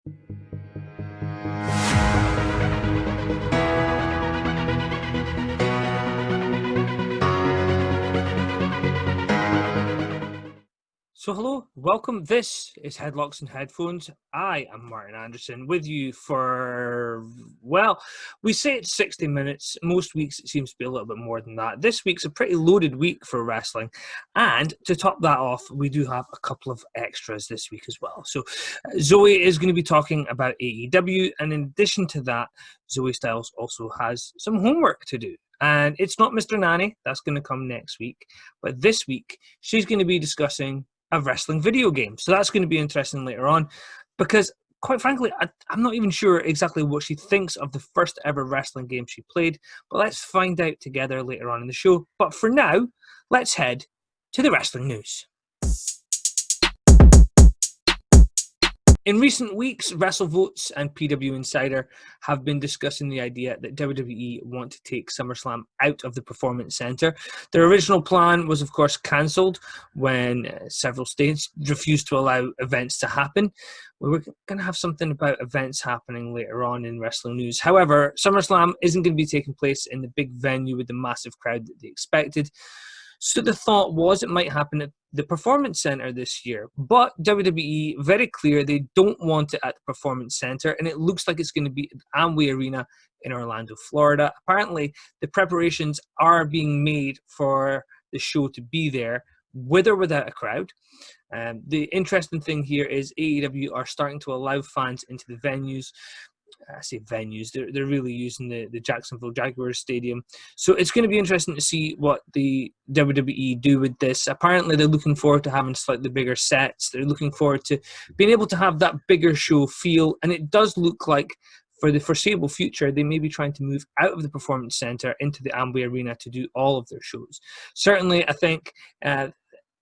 So hello, welcome. This is Headlocks and Headphones. I am Martin Anderson with you for, well, we say it's 60 minutes. Most weeks it seems to be a little bit more than that. This week's a pretty loaded week for wrestling. And to top that off, we do have a couple of extras this week as well. So Zoey is going to be talking about AEW. And in addition to that, Zoey Styles also has some homework to do. And it's not Mr. Nanny. That's going to come next week. But this week, she's going to be discussing a wrestling video game. So that's going to be interesting later on because, quite frankly, I'm not even sure exactly what she thinks of the first ever wrestling game she played, but let's find out together later on in the show. But for now, let's head to the wrestling news. In recent weeks, WrestleVotes and PW Insider have been discussing the idea that WWE want to take Summerslam out of the Performance Center. Their original plan was, of course, cancelled when several states refused to allow events to happen. We're going to have something about events happening later on in wrestling news. However, SummerSlam isn't going to be taking place in the big venue with the massive crowd that they expected. So the thought was it might happen at the Performance Center this year. But WWE, very clear, they don't want it at the Performance Center. And it looks like it's going to be at Amway Arena in Orlando, Florida. Apparently, the preparations are being made for the show to be there, with or without a crowd. The interesting thing here is AEW are starting to allow fans into the venues. I say venues, they're really using the Jacksonville Jaguars Stadium. So it's going to be interesting to see what the WWE do with this. Apparently, they're looking forward to having slightly bigger sets. They're looking forward to being able to have that bigger show feel. And it does look like for the foreseeable future, they may be trying to move out of the Performance Center into the Amway Arena to do all of their shows. Certainly, I think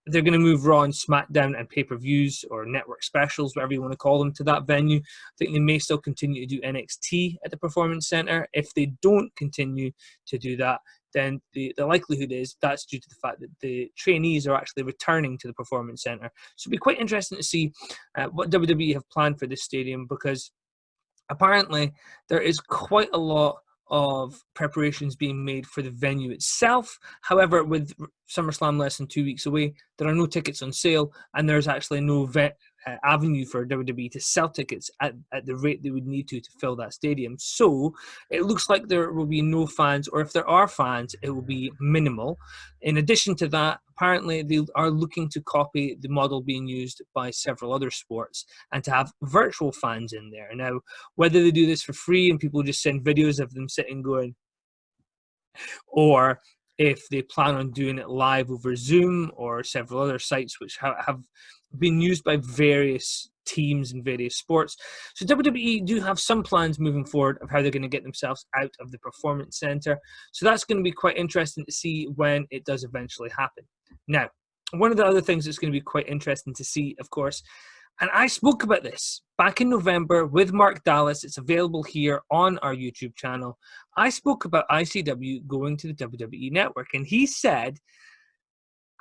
they're going to move Raw and SmackDown and pay-per-views or network specials, whatever you want to call them, to that venue. I think they may still continue to do NXT at the Performance Center. If they don't continue to do that, then the likelihood is that's due to the fact that the trainees are actually returning to the Performance Center. So it'll be quite interesting to see what WWE have planned for this stadium, because apparently there is quite a lot of preparations being made for the venue itself. However, with SummerSlam less than 2 weeks away, there are no tickets on sale, and there's actually no avenue for WWE to sell tickets at the rate they would need to fill that stadium. So it looks like there will be no fans, or if there are fans, it will be minimal. In addition to that, apparently they are looking to copy the model being used by several other sports and to have virtual fans in there. Now, whether they do this for free and people just send videos of them sitting going, or if they plan on doing it live over Zoom or several other sites which have been used by various teams in various sports. So WWE do have some plans moving forward of how they're going to get themselves out of the Performance Center. So that's going to be quite interesting to see when it does eventually happen. Now, one of the other things that's going to be quite interesting to see, of course, and I spoke about this back in November with Mark Dallas. It's available here on our YouTube channel. I spoke about ICW going to the WWE Network, and he said,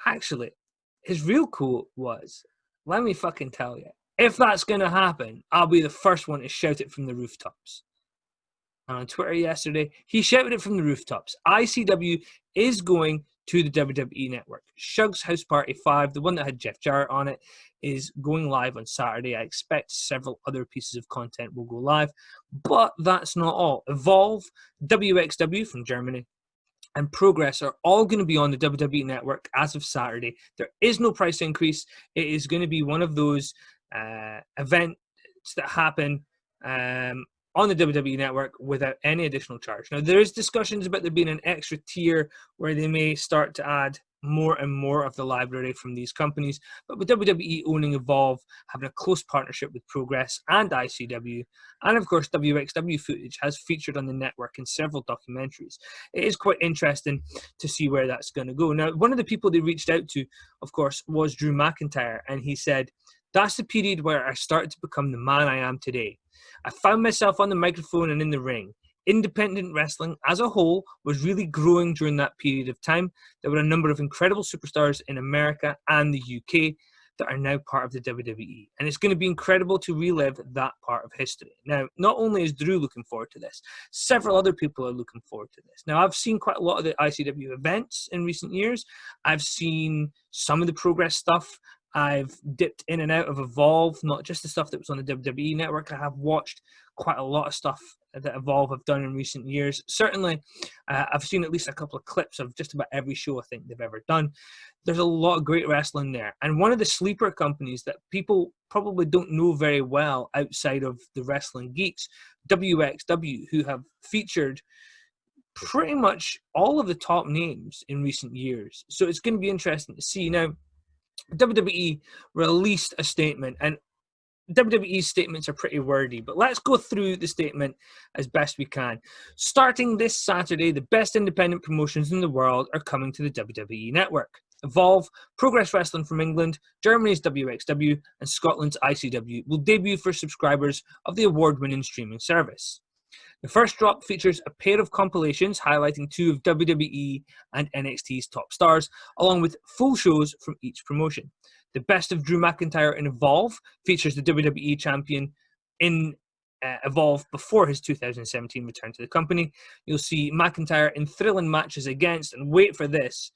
actually, his real quote was, "Let me fucking tell you, if that's going to happen, I'll be the first one to shout it from the rooftops." And on Twitter yesterday, he shouted it from the rooftops. ICW is going to the WWE Network. Shug's House Party 5, the one that had Jeff Jarrett on it, is going live on Saturday. I expect several other pieces of content will go live. But that's not all. Evolve, WXW from Germany, and Progress are all going to be on the WWE Network as of Saturday. There is no price increase. It is going to be one of those events that happen on the WWE Network without any additional charge. Now, there is discussions about there being an extra tier where they may start to add more and more of the library from these companies. But with WWE owning Evolve, having a close partnership with Progress and ICW, and of course WXW footage has featured on the network in several documentaries, it is quite interesting to see where that's going to go. Now, one of the people they reached out to, of course, was Drew McIntyre, and he said, "That's the period where I started to become the man I am today. I found myself on the microphone and in the ring. Independent wrestling as a whole was really growing during that period of time. There were a number of incredible superstars in America and the UK. that are now part of the WWE. And it's going to be incredible to relive that part of history. Now, not only is Drew looking forward to this, several other people are looking forward to this. Now, I've seen quite a lot of the ICW events in recent years. I've seen some of the Progress stuff. I've dipped in and out of Evolve, not just the stuff that was on the WWE network. I have watched quite a lot of stuff that Evolve have done in recent years. Certainly, I've seen at least a couple of clips of just about every show I think they've ever done. There's a lot of great wrestling there. And one of the sleeper companies that people probably don't know very well outside of the wrestling geeks, WXW, who have featured pretty much all of the top names in recent years. So it's going to be interesting to see. Now, WWE released a statement, and WWE's statements are pretty wordy, but let's go through the statement as best we can. Starting this Saturday, the best independent promotions in the world are coming to the WWE network. Evolve, Progress Wrestling from England, Germany's WXW, and Scotland's ICW will debut for subscribers of the award-winning streaming service. The first drop features a pair of compilations highlighting two of WWE and NXT's top stars, along with full shows from each promotion. The Best of Drew McIntyre in Evolve features the WWE champion in Evolve before his 2017 return to the company. You'll see McIntyre in thrilling matches against, and wait for this,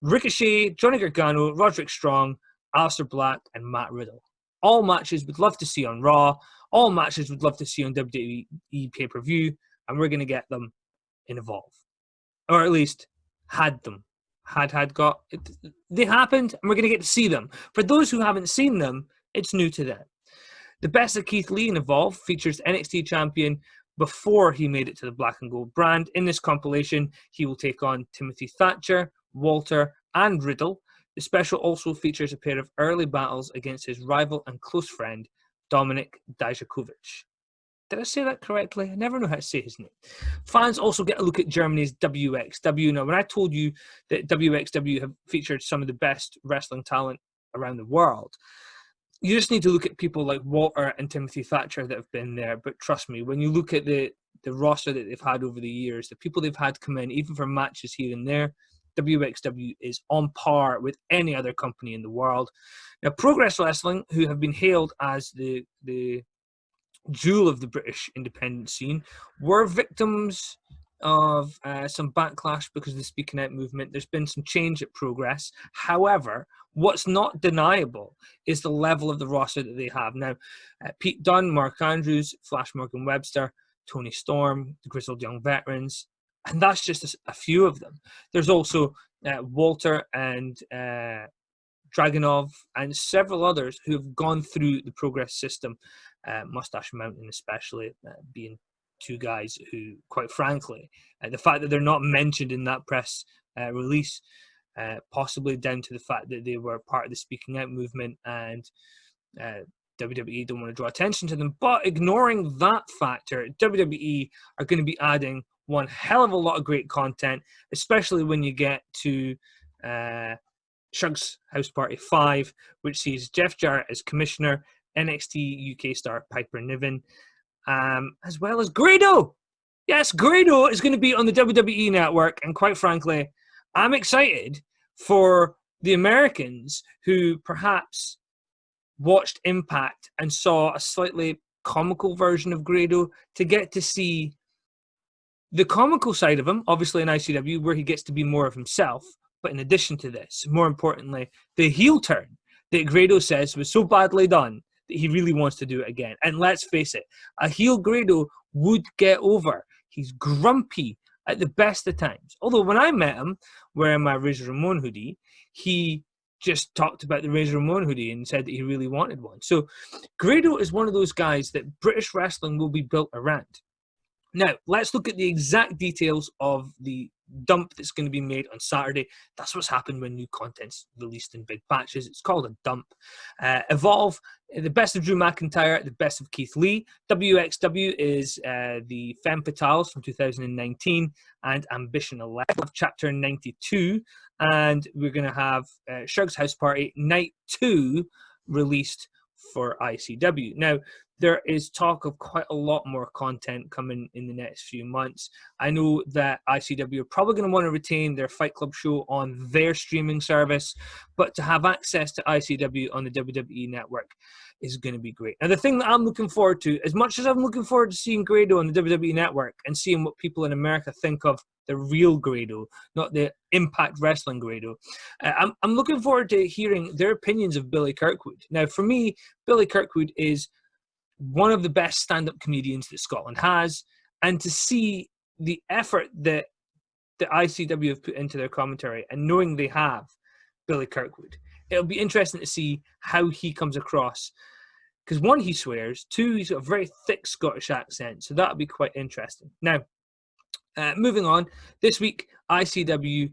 Ricochet, Johnny Gargano, Roderick Strong, Aleister Black, and Matt Riddle. All matches we'd love to see on Raw. All matches we'd love to see on WWE pay-per-view, and we're going to get them in Evolve. Or at least had them. They happened, and we're going to get to see them. For those who haven't seen them, it's new to them. The Best of Keith Lee in Evolve features NXT champion before he made it to the Black and Gold brand. In this compilation, he will take on Timothy Thatcher, Walter, and Riddle. The special also features a pair of early battles against his rival and close friend, Dominik Dijakovic. Did I say that correctly? I never know how to say his name. Fans also get a look at Germany's WXW. Now, when I told you that WXW have featured some of the best wrestling talent around the world, you just need to look at people like Walter and Timothy Thatcher that have been there. But trust me, when you look at the roster that they've had over the years, the people they've had come in, even for matches here and there, WXW is on par with any other company in the world. Now, Progress Wrestling, who have been hailed as the jewel of the British independent scene, were victims of some backlash because of the Speaking Out movement. There's been some change at Progress. However, what's not deniable is the level of the roster that they have. Now, Pete Dunne, Mark Andrews, Flash Morgan Webster, Tony Storm, the Grizzled Young Veterans, and that's just a few of them. There's also Walter and Dragunov and several others who have gone through the Progress system, Mustache Mountain especially, being two guys who, quite frankly, the fact that they're not mentioned in that press release, possibly down to the fact that they were part of the Speaking Out movement and WWE don't want to draw attention to them. But ignoring that factor, WWE are going to be adding one hell of a lot of great content, especially when you get to Shug's House Party 5, which sees Jeff Jarrett as commissioner, NXT UK star Piper Niven, as well as Grado. Yes, Grado is going to be on the WWE network, and quite frankly, I'm excited for the Americans who perhaps watched Impact and saw a slightly comical version of Grado to get to see the comical side of him, obviously in ICW, where he gets to be more of himself. But in addition to this, more importantly, the heel turn that Grado says was so badly done that he really wants to do it again. And let's face it, a heel Grado would get over. He's grumpy at the best of times. Although when I met him wearing my Razor Ramon hoodie, he just talked about the Razor Ramon hoodie and said that he really wanted one. So Grado is one of those guys that British wrestling will be built around. Now, let's look at the exact details of the dump that's going to be made on Saturday. That's what's happened when new content's released in big batches. It's called a dump. Evolve, the Best of Drew McIntyre, the Best of Keith Lee. WXW is the Femme Fatales from 2019 and Ambition 11, Chapter 92. And we're going to have Shug's House Party Night 2 released for ICW. Now, there is talk of quite a lot more content coming in the next few months. I know that ICW are probably going to want to retain their Fight Club show on their streaming service, but to have access to ICW on the WWE network is going to be great. Now, the thing that I'm looking forward to, as much as I'm looking forward to seeing Grado on the WWE network and seeing what people in America think of the real Grado, not the Impact Wrestling Grado, I'm looking forward to hearing their opinions of Billy Kirkwood. Now, for me, Billy Kirkwood is one of the best stand-up comedians that Scotland has, and to see the effort that the ICW have put into their commentary, and knowing they have Billy Kirkwood, it'll be interesting to see how he comes across, because one, he swears, two, he's got a very thick Scottish accent, so that'll be quite interesting. Now, moving on, this week ICW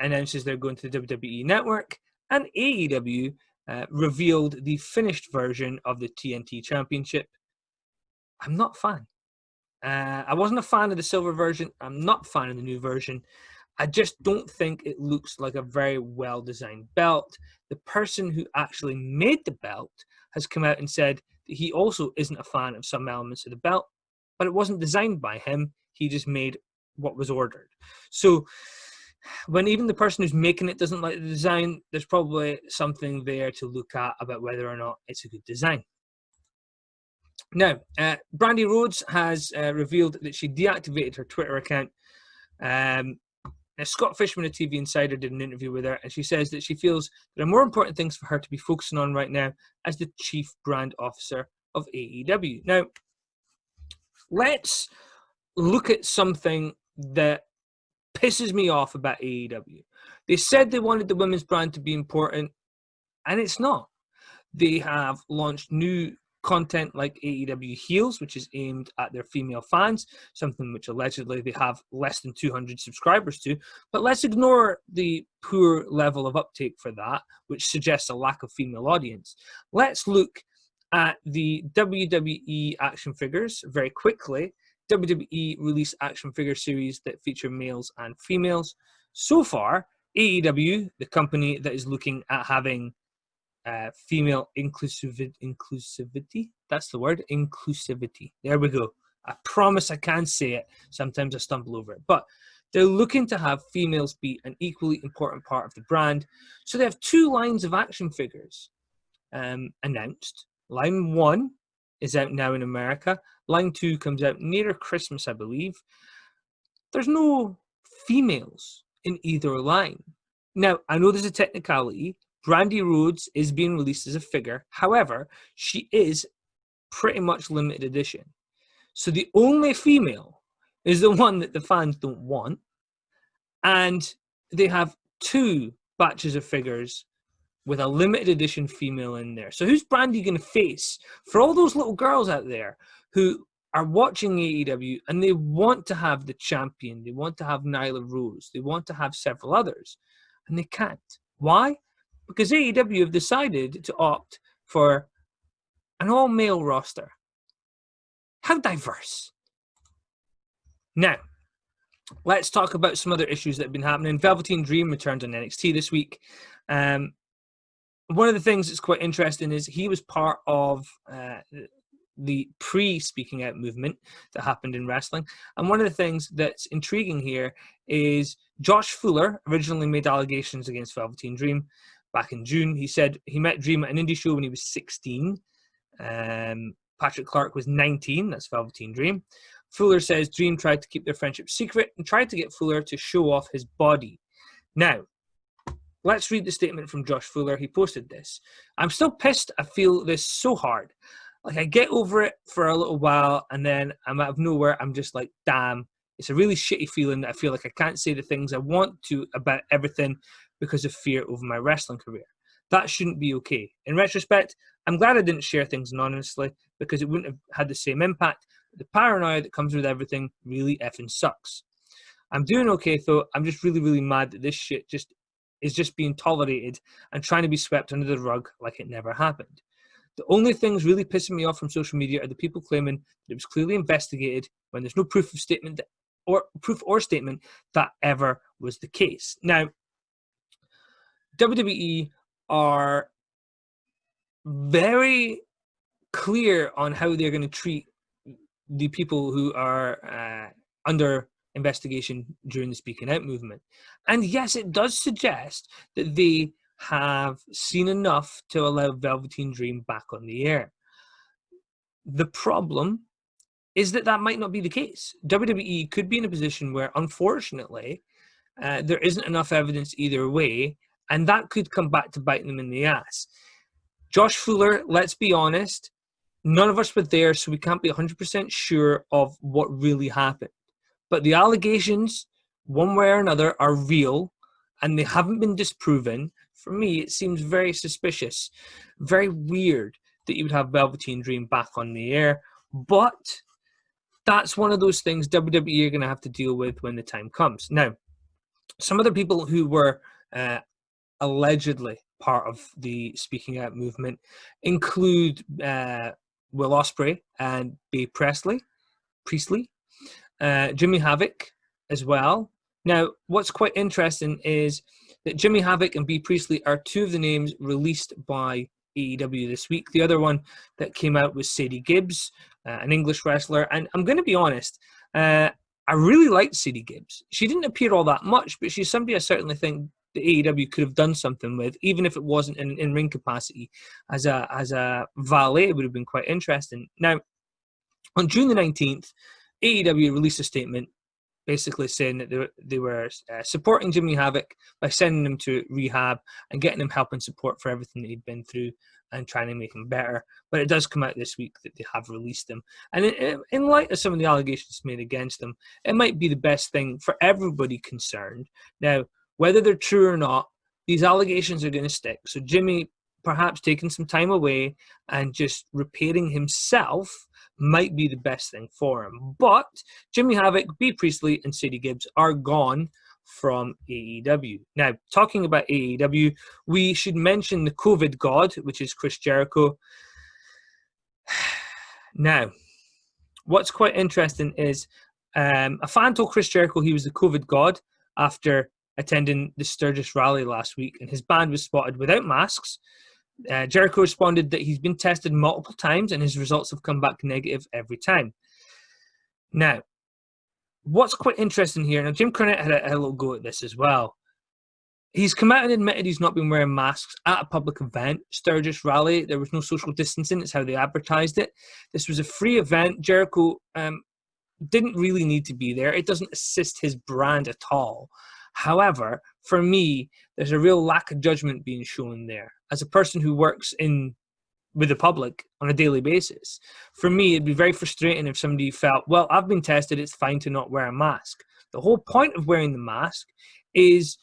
announces they're going to the WWE network, and AEW revealed the finished version of the TNT Championship. I'm not a fan. I wasn't a fan of the silver version. I'm not a fan of the new version. I just don't think it looks like a very well-designed belt. The person who actually made the belt has come out and said that he also isn't a fan of some elements of the belt, but it wasn't designed by him. He just made what was ordered. So when even the person who's making it doesn't like the design, there's probably something there to look at about whether or not it's a good design. Now, Brandy Rhodes has revealed that she deactivated her Twitter account. Now, Scott Fishman of TV Insider did an interview with her, and she says that she feels there are more important things for her to be focusing on right now as the chief brand officer of AEW. Now, let's look at something that pisses me off about AEW. They said they wanted the women's brand to be important, and it's not. They have launched new content like AEW Heels, which is aimed at their female fans, something which allegedly they have less than 200 subscribers to. But let's ignore the poor level of uptake for that, which suggests a lack of female audience. Let's look at the WWE action figures very quickly. WWE release action figure series that feature males and females. So far, AEW, the company that is looking at having female inclusivity, that's the word, inclusivity. There we go. I promise I can say it. Sometimes I stumble over it. But they're looking to have females be an equally important part of the brand. So they have two lines of action figures announced. Line 1 is out now in America. Line 2 comes out nearer Christmas, I believe. There's no females in either line. Now, I know there's a technicality. Brandy Rhodes is being released as a figure. However, she is pretty much limited edition. So the only female is the one that the fans don't want. And they have two batches of figures with a limited edition female in there. So who's Brandy going to face? For all those little girls out there who are watching AEW and they want to have the champion, they want to have Nyla Rose, they want to have several others, and they can't. Why? Because AEW have decided to opt for an all-male roster. How diverse. Now, let's talk about some other issues that have been happening. Velveteen Dream returned on NXT this week. One of the things that's quite interesting is he was part of the pre-speaking out movement that happened in wrestling. And one of the things that's intriguing here is Josh Fuller originally made allegations against Velveteen Dream back in June. He said he met Dream at an indie show when he was 16. Patrick Clark was 19. That's Velveteen Dream. Fuller says Dream tried to keep their friendship secret and tried to get Fuller to show off his body. Now, let's read the statement from Josh Fuller. He posted this. I'm still pissed. I feel this so hard. Like, I get over it for a little while, and then I'm out of nowhere. I'm just like, damn. It's a really shitty feeling that I feel like I can't say the things I want to about everything because of fear over my wrestling career. That shouldn't be okay. In retrospect, I'm glad I didn't share things anonymously because it wouldn't have had the same impact. The paranoia that comes with everything really effing sucks. I'm doing okay, though. I'm just really, really mad that this shit is just being tolerated and trying to be swept under the rug like it never happened. The only things really pissing me off from social media are the people claiming that it was clearly investigated when there's no proof or statement that ever was the case. Now, WWE are very clear on how they're going to treat the people who are under investigation during the Speaking Out movement. And yes, it does suggest that they have seen enough to allow Velveteen Dream back on the air. The problem is that that might not be the case. WWE could be in a position where, unfortunately, there isn't enough evidence either way, and that could come back to bite them in the ass. Josh Fuller, let's be honest, none of us were there, so we can't be 100% sure of what really happened. But the allegations, one way or another, are real, and they haven't been disproven. For me, it seems very suspicious, very weird that you would have Velveteen Dream back on the air. But that's one of those things WWE are going to have to deal with when the time comes. Now, some of the people who were allegedly part of the Speaking Out movement include Will Ospreay and Bea Priestley, Jimmy Havoc as well. Now, what's quite interesting is that Jimmy Havoc and Bea Priestley are two of the names released by AEW this week. The other one that came out was Sadie Gibbs, an English wrestler. And I'm going to be honest, I really liked Sadie Gibbs. She didn't appear all that much, but she's somebody I certainly think the AEW could have done something with, even if it wasn't in ring capacity. As a valet, it would have been quite interesting. Now, on June the 19th, AEW released a statement basically saying that they were supporting Jimmy Havoc by sending him to rehab and getting him help and support for everything that he'd been through and trying to make him better. But it does come out this week that they have released him. And in light of some of the allegations made against him, it might be the best thing for everybody concerned. Now, whether they're true or not, these allegations are going to stick. So Jimmy perhaps taking some time away and just repairing himself might be the best thing for him. But Jimmy Havoc, Bea Priestley, and Sadie Gibbs are gone from AEW. Now, talking about AEW, we should mention the COVID god, which is Chris Jericho. Now, what's quite interesting is a fan told Chris Jericho he was the COVID god after attending the Sturgis rally last week, and his band was spotted without masks. Jericho responded that he's been tested multiple times and his results have come back negative every time. Now, what's quite interesting here, now Jim Cornette had a little go at this as well. He's come out and admitted he's not been wearing masks at a public event, Sturgis rally. There was no social distancing. It's how they advertised it. This was a free event. Jericho didn't really need to be there. It doesn't assist his brand at all. However, for me, there's a real lack of judgment being shown there. As a person who works with the public on a daily basis, for me, it'd be very frustrating if somebody felt, well, I've been tested, it's fine to not wear a mask. The whole point of wearing the mask is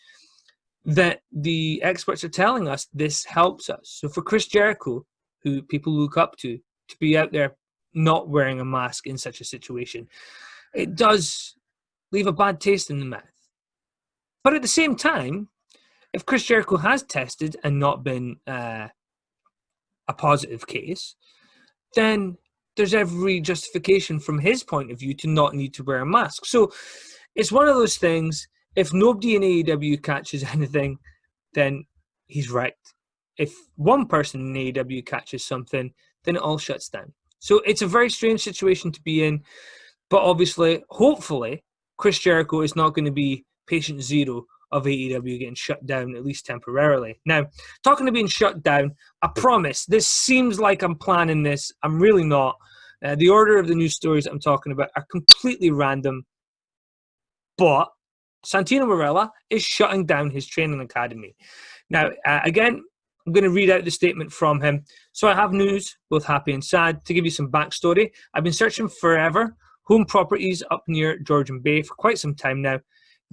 that the experts are telling us this helps us. So for Chris Jericho, who people look up to be out there not wearing a mask in such a situation, it does leave a bad taste in the mouth. But at the same time, if Chris Jericho has tested and not been a positive case, then there's every justification from his point of view to not need to wear a mask. So it's one of those things, if nobody in AEW catches anything, then he's right. If one person in AEW catches something, then it all shuts down. So it's a very strange situation to be in, but obviously, hopefully, Chris Jericho is not going to be patient zero of AEW getting shut down, at least temporarily. Now, talking to being shut down, I promise, this seems like I'm planning this. I'm really not. The order of the news stories I'm talking about are completely random. But Santino Marella is shutting down his training academy. Now, again, I'm going to read out the statement from him. So I have news, both happy and sad. To give you some backstory, I've been searching forever home properties up near Georgian Bay for quite some time now.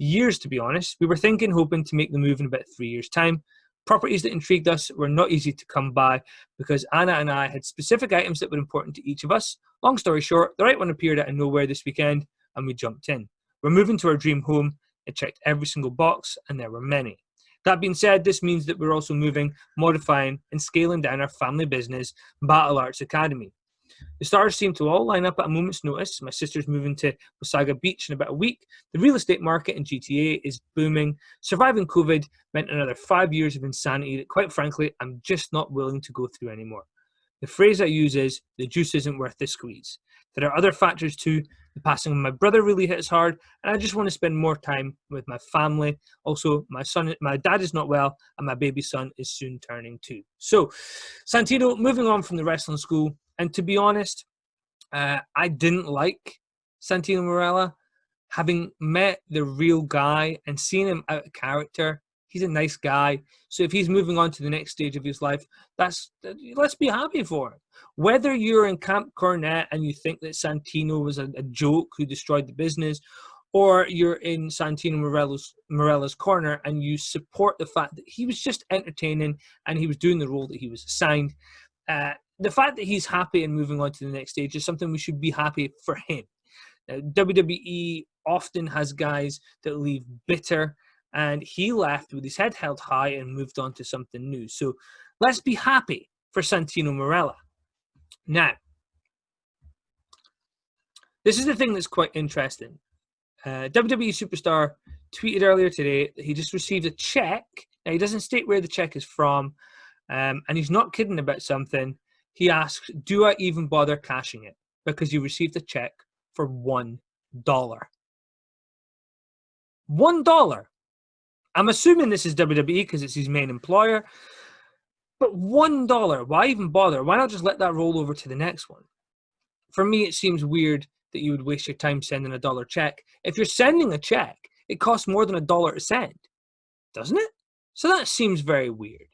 Years, to be honest. We were hoping to make the move in about 3 years' time. Properties that intrigued us were not easy to come by because Anna and I had specific items that were important to each of us. Long story short, the right one appeared out of nowhere this weekend and we jumped in. We're moving to our dream home. It checked every single box and there were many. That being said, this means that we're also moving, modifying and scaling down our family business, Battle Arts Academy. The stars seem to all line up at a moment's notice. My sister's moving to Wasaga Beach in about a week. The real estate market in GTA is booming. Surviving COVID meant another 5 years of insanity that, quite frankly, I'm just not willing to go through anymore. The phrase I use is, the juice isn't worth the squeeze. There are other factors too. The passing of my brother really hits hard, and I just want to spend more time with my family. Also, my dad is not well, and my baby son is soon turning 2. So, Santino, moving on from the wrestling school, and to be honest, I didn't like Santino Marella. Having met the real guy and seeing him out of character, he's a nice guy. So if he's moving on to the next stage of his life, let's be happy for him. Whether you're in Camp Cornette and you think that Santino was a joke who destroyed the business, or you're in Santino Marella's corner and you support the fact that he was just entertaining and he was doing the role that he was assigned, the fact that he's happy and moving on to the next stage is something we should be happy for him. WWE often has guys that leave bitter, and he left with his head held high and moved on to something new. So let's be happy for Santino Marella. Now, this is the thing that's quite interesting. WWE Superstar tweeted earlier today that he just received a check. Now, he doesn't state where the check is from, and he's not kidding about something. He asks, do I even bother cashing it? Because you received a check for $1. $1. I'm assuming this is WWE because it's his main employer. But $1, why even bother? Why not just let that roll over to the next one? For me, it seems weird that you would waste your time sending a $1 check. If you're sending a check, it costs more than $1 to send, doesn't it? So that seems very weird.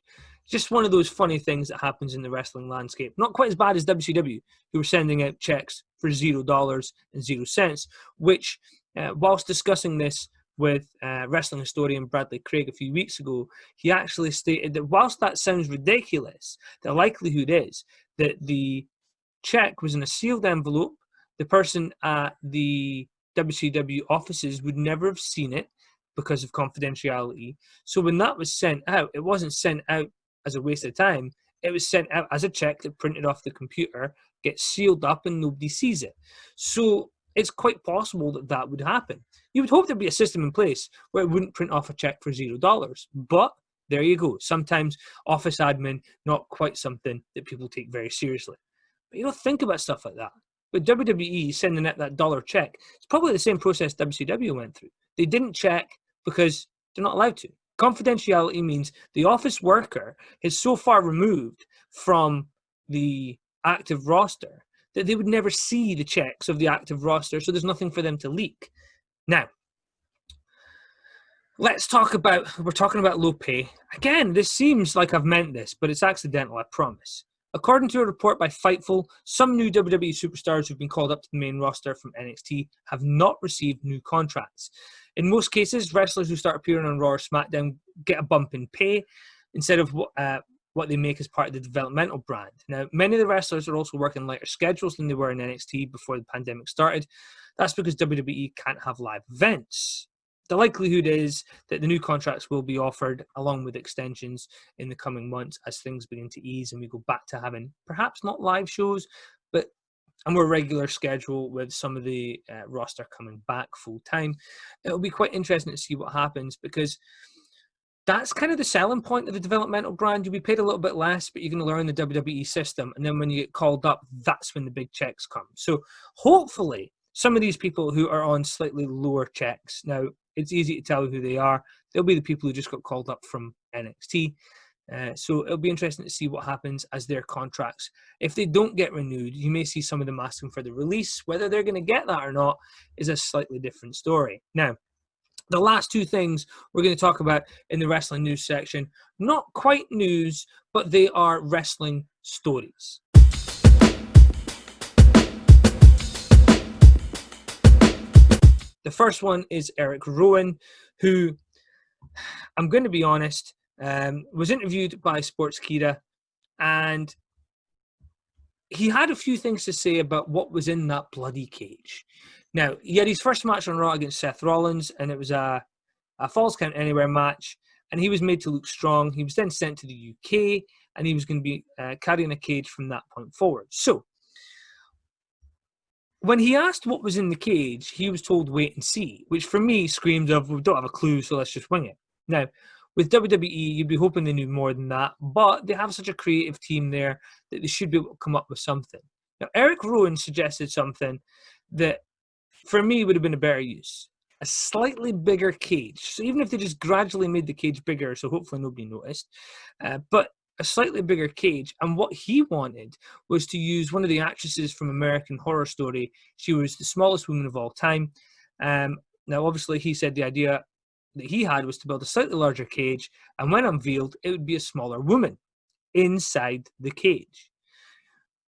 Just one of those funny things that happens in the wrestling landscape. Not quite as bad as WCW, who were sending out checks for $0 and 0 cents, which, whilst discussing this with wrestling historian Bradley Craig a few weeks ago, he actually stated that whilst that sounds ridiculous, the likelihood is that the check was in a sealed envelope. The person at the WCW offices would never have seen it because of confidentiality. So when that was sent out, it wasn't sent out as a waste of time. It was sent out as a check that printed off the computer, gets sealed up, and nobody sees it. So it's quite possible that that would happen. You would hope there'd be a system in place where it wouldn't print off a check for $0. But there you go. Sometimes office admin, not quite something that people take very seriously. But you don't think about stuff like that. But WWE sending out that $1 check, it's probably the same process WCW went through. They didn't check because they're not allowed to. Confidentiality means the office worker is so far removed from the active roster that they would never see the checks of the active roster, so there's nothing for them to leak. Now, we're talking about low pay. Again, this seems like I've meant this, but it's accidental, I promise. According to a report by Fightful, some new WWE superstars who've been called up to the main roster from NXT have not received new contracts. In most cases, wrestlers who start appearing on Raw or SmackDown get a bump in pay instead of what they make as part of the developmental brand. Now, many of the wrestlers are also working lighter schedules than they were in NXT before the pandemic started. That's because WWE can't have live events. The likelihood is that the new contracts will be offered along with extensions in the coming months as things begin to ease and we go back to having perhaps not live shows, but a more regular schedule with some of the roster coming back full time. It'll be quite interesting to see what happens because that's kind of the selling point of the developmental brand. You'll be paid a little bit less, but you're going to learn the WWE system. And then when you get called up, that's when the big checks come. So hopefully some of these people who are on slightly lower checks, now it's easy to tell who they are. They'll be the people who just got called up from NXT. So it'll be interesting to see what happens as their contracts. If they don't get renewed, you may see some of them asking for the release. Whether they're going to get that or not is a slightly different story. Now, the last two things we're going to talk about in the wrestling news section, not quite news, but they are wrestling stories. The first one is Erick Rowan, who, I'm going to be honest, was interviewed by Sportskeeda, and he had a few things to say about what was in that bloody cage. Now, he had his first match on Raw against Seth Rollins, and it was a Falls Count Anywhere match, and he was made to look strong. He was then sent to the UK, and he was going to be carrying a cage from that point forward. So, when he asked what was in the cage, he was told wait and see, which for me screams of, we don't have a clue, so let's just wing it. Now, With WWE, you'd be hoping they knew more than that, but they have such a creative team there that they should be able to come up with something. Now, Erick Rowan suggested something that, for me, would have been a better use. A slightly bigger cage. So even if they just gradually made the cage bigger, so hopefully nobody noticed, but a slightly bigger cage. And what he wanted was to use one of the actresses from American Horror Story. She was the smallest woman of all time. Now, obviously, he said the idea that he had was to build a slightly larger cage, and when unveiled, it would be a smaller woman inside the cage.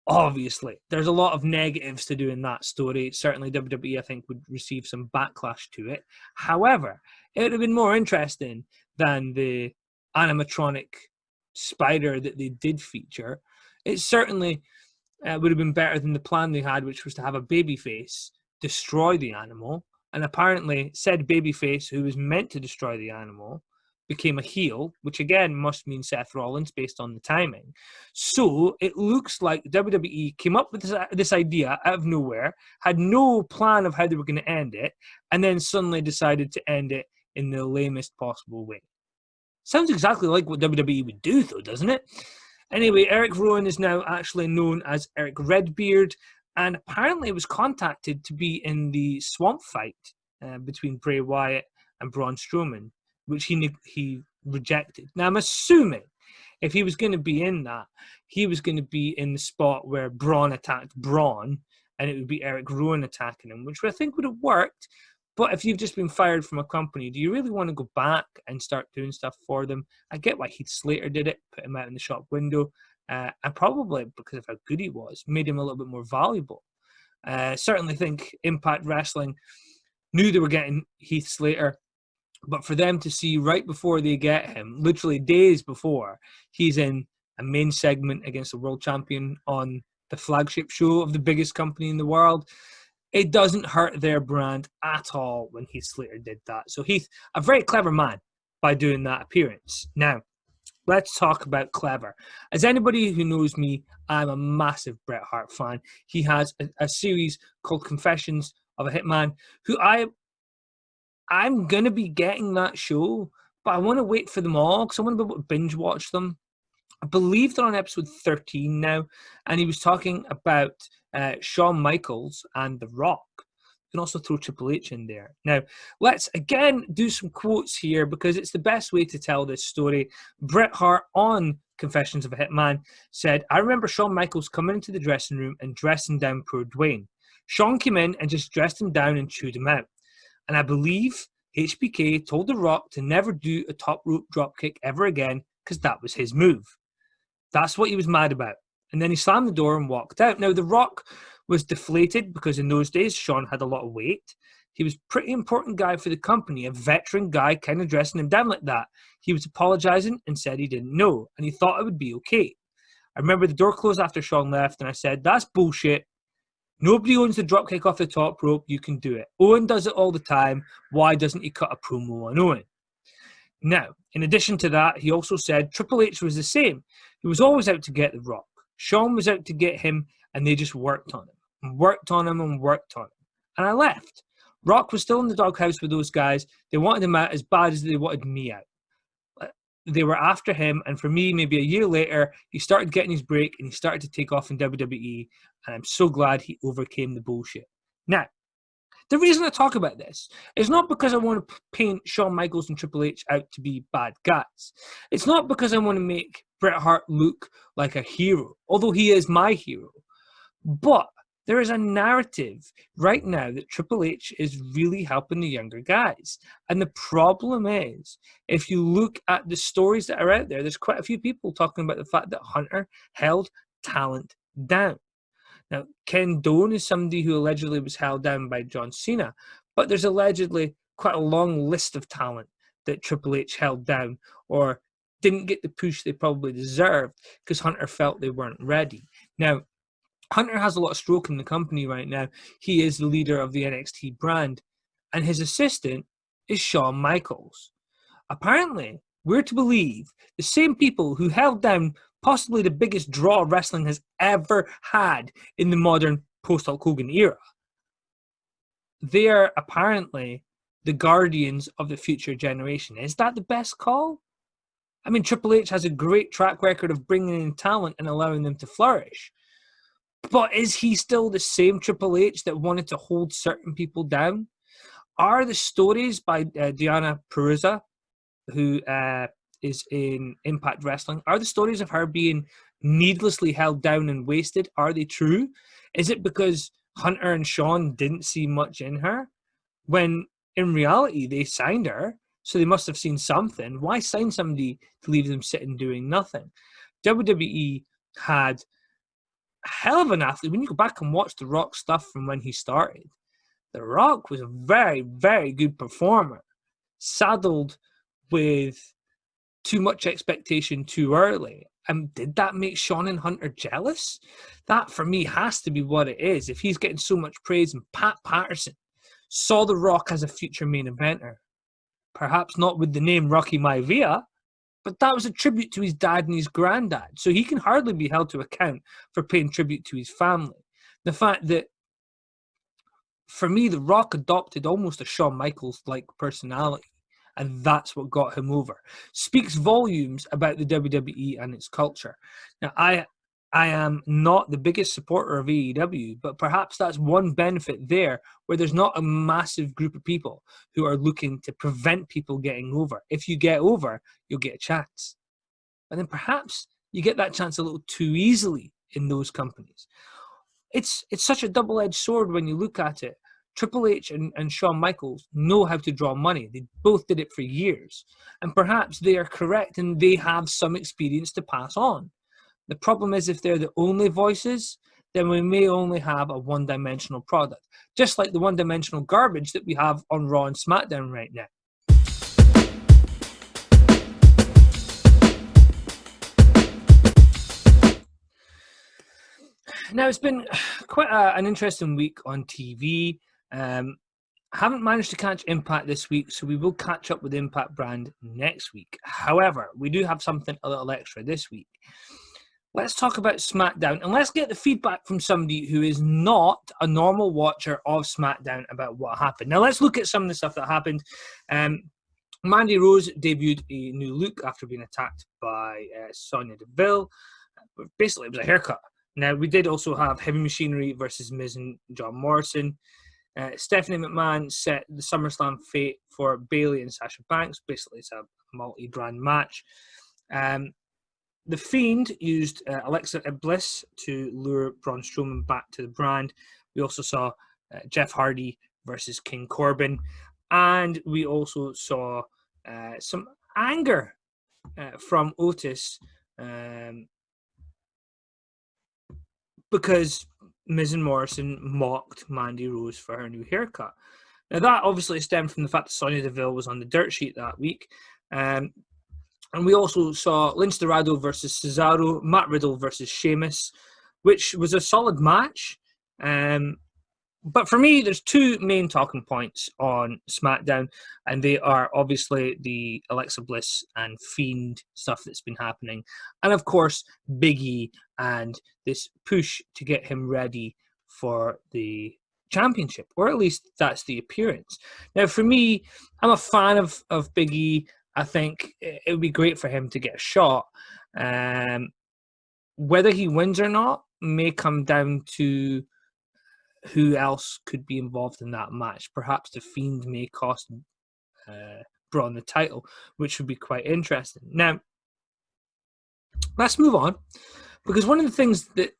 Obviously, there's a lot of negatives to doing that story. Certainly, WWE, I think, would receive some backlash to it. However, it would have been more interesting than the animatronic spider that they did feature. It certainly would have been better than the plan they had, which was to have a babyface destroy the animal. And apparently, said babyface, who was meant to destroy the animal, became a heel, which again must mean Seth Rollins based on the timing. So it looks like WWE came up with this idea out of nowhere, had no plan of how they were going to end it, and then suddenly decided to end it in the lamest possible way. Sounds exactly like what WWE would do, though, doesn't it? Anyway, Erick Rowan is now actually known as Eric Redbeard, and apparently was contacted to be in the swamp fight between Bray Wyatt and Braun Strowman, which he rejected. Now, I'm assuming if he was going to be in that, he was going to be in the spot where Braun attacked Braun, and it would be Erick Rowan attacking him, which I think would have worked. But if you've just been fired from a company, do you really want to go back and start doing stuff for them? I get why Heath Slater did it, put him out in the shop window, and probably because of how good he was, made him a little bit more valuable. Certainly think Impact Wrestling knew they were getting Heath Slater, but for them to see right before they get him, literally days before, he's in a main segment against the world champion on the flagship show of the biggest company in the world, it doesn't hurt their brand at all when Heath Slater did that. So Heath, a very clever man by doing that appearance. Now, let's talk about clever. As anybody who knows me, I'm a massive Bret Hart fan. He has a series called Confessions of a Hitman, who I'm going to be getting that show, but I want to wait for them all because I want to be able to binge watch them. I believe they're on episode 13 now, and he was talking about Shawn Michaels and The Rock. You can also throw Triple H in there. Now, let's again do some quotes here because it's the best way to tell this story. Bret Hart on Confessions of a Hitman said, "I remember Shawn Michaels coming into the dressing room and dressing down poor Dwayne. Shawn came in and just dressed him down and chewed him out. And I believe HBK told The Rock to never do a top rope dropkick ever again because that was his move. That's what he was mad about. And then he slammed the door and walked out." Now, The Rock was deflated because in those days, Shawn had a lot of weight. He was a pretty important guy for the company, a veteran guy kind of dressing him down like that. He was apologizing and said he didn't know, and he thought it would be okay. I remember the door closed after Shawn left, and I said, "That's bullshit. Nobody owns the dropkick off the top rope. You can do it. Owen does it all the time. Why doesn't he cut a promo on Owen?" Now, in addition to that, he also said Triple H was the same. He was always out to get The Rock. Shawn was out to get him, and they just worked on him, and worked on him, and worked on him. And I left. Rock was still in the doghouse with those guys. They wanted him out as bad as they wanted me out. They were after him, and for me, maybe a year later, he started getting his break, and he started to take off in WWE, and I'm so glad he overcame the bullshit. Now, the reason I talk about this is not because I want to paint Shawn Michaels and Triple H out to be bad guys. It's not because I want to make Bret Hart look like a hero, although he is my hero. But there is a narrative right now that Triple H is really helping the younger guys. And the problem is, if you look at the stories that are out there, there's quite a few people talking about the fact that Hunter held talent down. Now, Ken Doane is somebody who allegedly was held down by John Cena, but there's allegedly quite a long list of talent that Triple H held down or didn't get the push they probably deserved because Hunter felt they weren't ready. Now, Hunter has a lot of stroke in the company right now. He is the leader of the NXT brand, and his assistant is Shawn Michaels. Apparently, we're to believe the same people who held down possibly the biggest draw wrestling has ever had in the modern post-Hulk Hogan era. They are apparently the guardians of the future generation. Is that the best call? I mean, Triple H has a great track record of bringing in talent and allowing them to flourish. But is he still the same Triple H that wanted to hold certain people down? Are the stories by Deonna Purrazzo, who is in Impact Wrestling, are the stories of her being needlessly held down and wasted, are they true? Is it because Hunter and Sean didn't see much in her? When in reality, they signed her, so they must have seen something. Why sign somebody to leave them sitting doing nothing? WWE had a hell of an athlete. When you go back and watch The Rock stuff from when he started, The Rock was a very, very good performer, saddled with too much expectation too early. And did that make Sean and Hunter jealous? That, for me, has to be what it is. If he's getting so much praise, and Pat Patterson saw The Rock as a future main eventer, perhaps not with the name Rocky Maivia, but that was a tribute to his dad and his granddad. So he can hardly be held to account for paying tribute to his family. The fact that, for me, The Rock adopted almost a Shawn Michaels-like personality, and that's what got him over. Speaks volumes about the WWE and its culture. Now, I am not the biggest supporter of AEW, but perhaps that's one benefit there, where there's not a massive group of people who are looking to prevent people getting over. If you get over, you'll get a chance. And then perhaps you get that chance a little too easily in those companies. It's such a double-edged sword when you look at it. Triple H and Shawn Michaels know how to draw money. They both did it for years. And perhaps they are correct and they have some experience to pass on. The problem is, if they're the only voices, then we may only have a one-dimensional product. Just like the one-dimensional garbage that we have on Raw and SmackDown right now. Now, it's been quite an interesting week on TV. Haven't managed to catch Impact this week, so we will catch up with Impact brand next week. However, we do have something a little extra this week. Let's talk about SmackDown, and let's get the feedback from somebody who is not a normal watcher of SmackDown about what happened. Now, let's look at some of the stuff that happened. Mandy Rose debuted a new look after being attacked by Sonya Deville. Basically, it was a haircut. Now, we did also have Heavy Machinery versus Miz and John Morrison. Stephanie McMahon set the SummerSlam fate for Bayley and Sasha Banks. Basically, it's a multi-brand match. The Fiend used Alexa Bliss to lure Braun Strowman back to the brand. We also saw Jeff Hardy versus King Corbin. And we also saw some anger from Otis because Miz and Morrison mocked Mandy Rose for her new haircut. Now, that obviously stemmed from the fact that Sonya Deville was on the dirt sheet that week. And we also saw Lince Dorado versus Cesaro, Matt Riddle versus Sheamus, which was a solid match. But for me, there's two main talking points on SmackDown, and they are obviously the Alexa Bliss and Fiend stuff that's been happening. And of course, Big E and this push to get him ready for the championship, or at least that's the appearance. Now, for me, I'm a fan of Big E. I think it would be great for him to get a shot. Whether he wins or not may come down to who else could be involved in that match. Perhaps the Fiend may cost Braun the title, which would be quite interesting. Now, let's move on, because one of the things that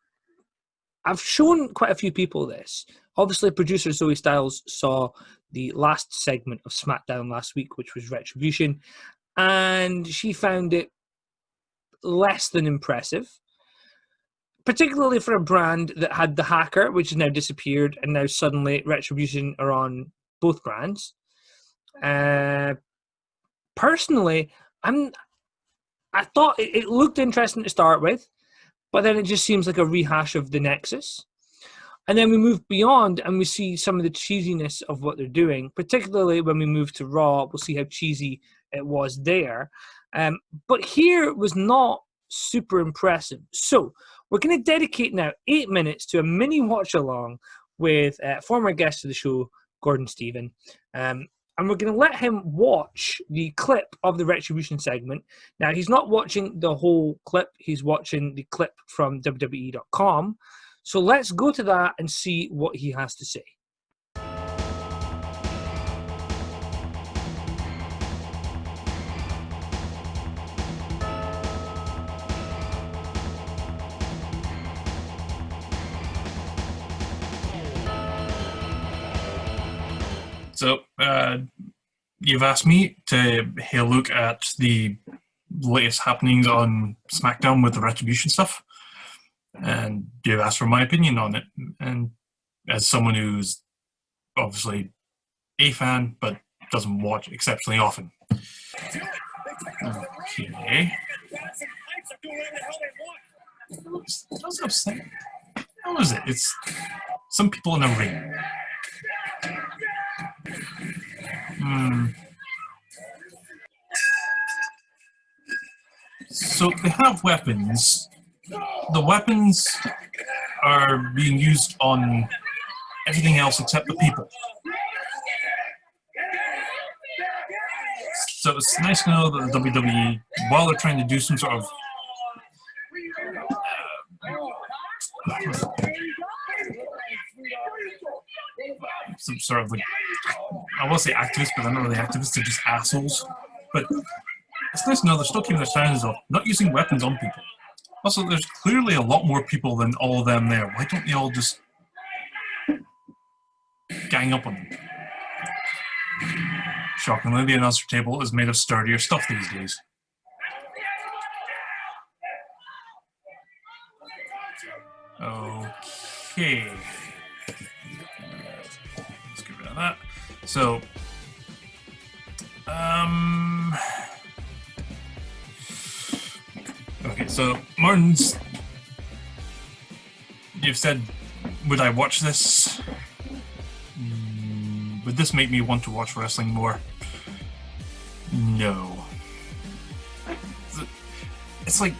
I've shown quite a few people this. Obviously, producer Zoey Styles saw the last segment of SmackDown last week, which was Retribution, and she found it less than impressive, particularly for a brand that had the Hacker, which has now disappeared, and now suddenly Retribution are on both brands. Personally, I thought it looked interesting to start with, but then it just seems like a rehash of the Nexus. And then we move beyond and we see some of the cheesiness of what they're doing, particularly when we move to Raw. We'll see how cheesy it was there. But here it was not super impressive. So we're going to dedicate now 8 minutes to a mini watch-along with former guest of the show, Gordon Stephen. and we're going to let him watch the clip of the Retribution segment. Now, he's not watching the whole clip. He's watching the clip from WWE.com. So let's go to that and see what he has to say. So, you've asked me to have a look at the latest happenings on SmackDown with the Retribution stuff, and you've asked for my opinion on it. And as someone who's obviously a fan but doesn't watch exceptionally often. Okay. What's upsetting? How is it? It's some people in a ring. So they have weapons. The weapons are being used on everything else except the people. So it's nice to know that the WWE, while they're trying to do some sort of some sort of like, I won't say activists, but they're not really activists, they're just assholes. But it's nice to know they're still keeping their standards of not using weapons on people. Also, there's clearly a lot more people than all of them there. Why don't they all just gang up on them? Shockingly, the announcer table is made of sturdier stuff these days. Okay. Let's get rid of that. So, okay, so Martin's, you've said, would I watch this? Would this make me want to watch wrestling more? No. It's like,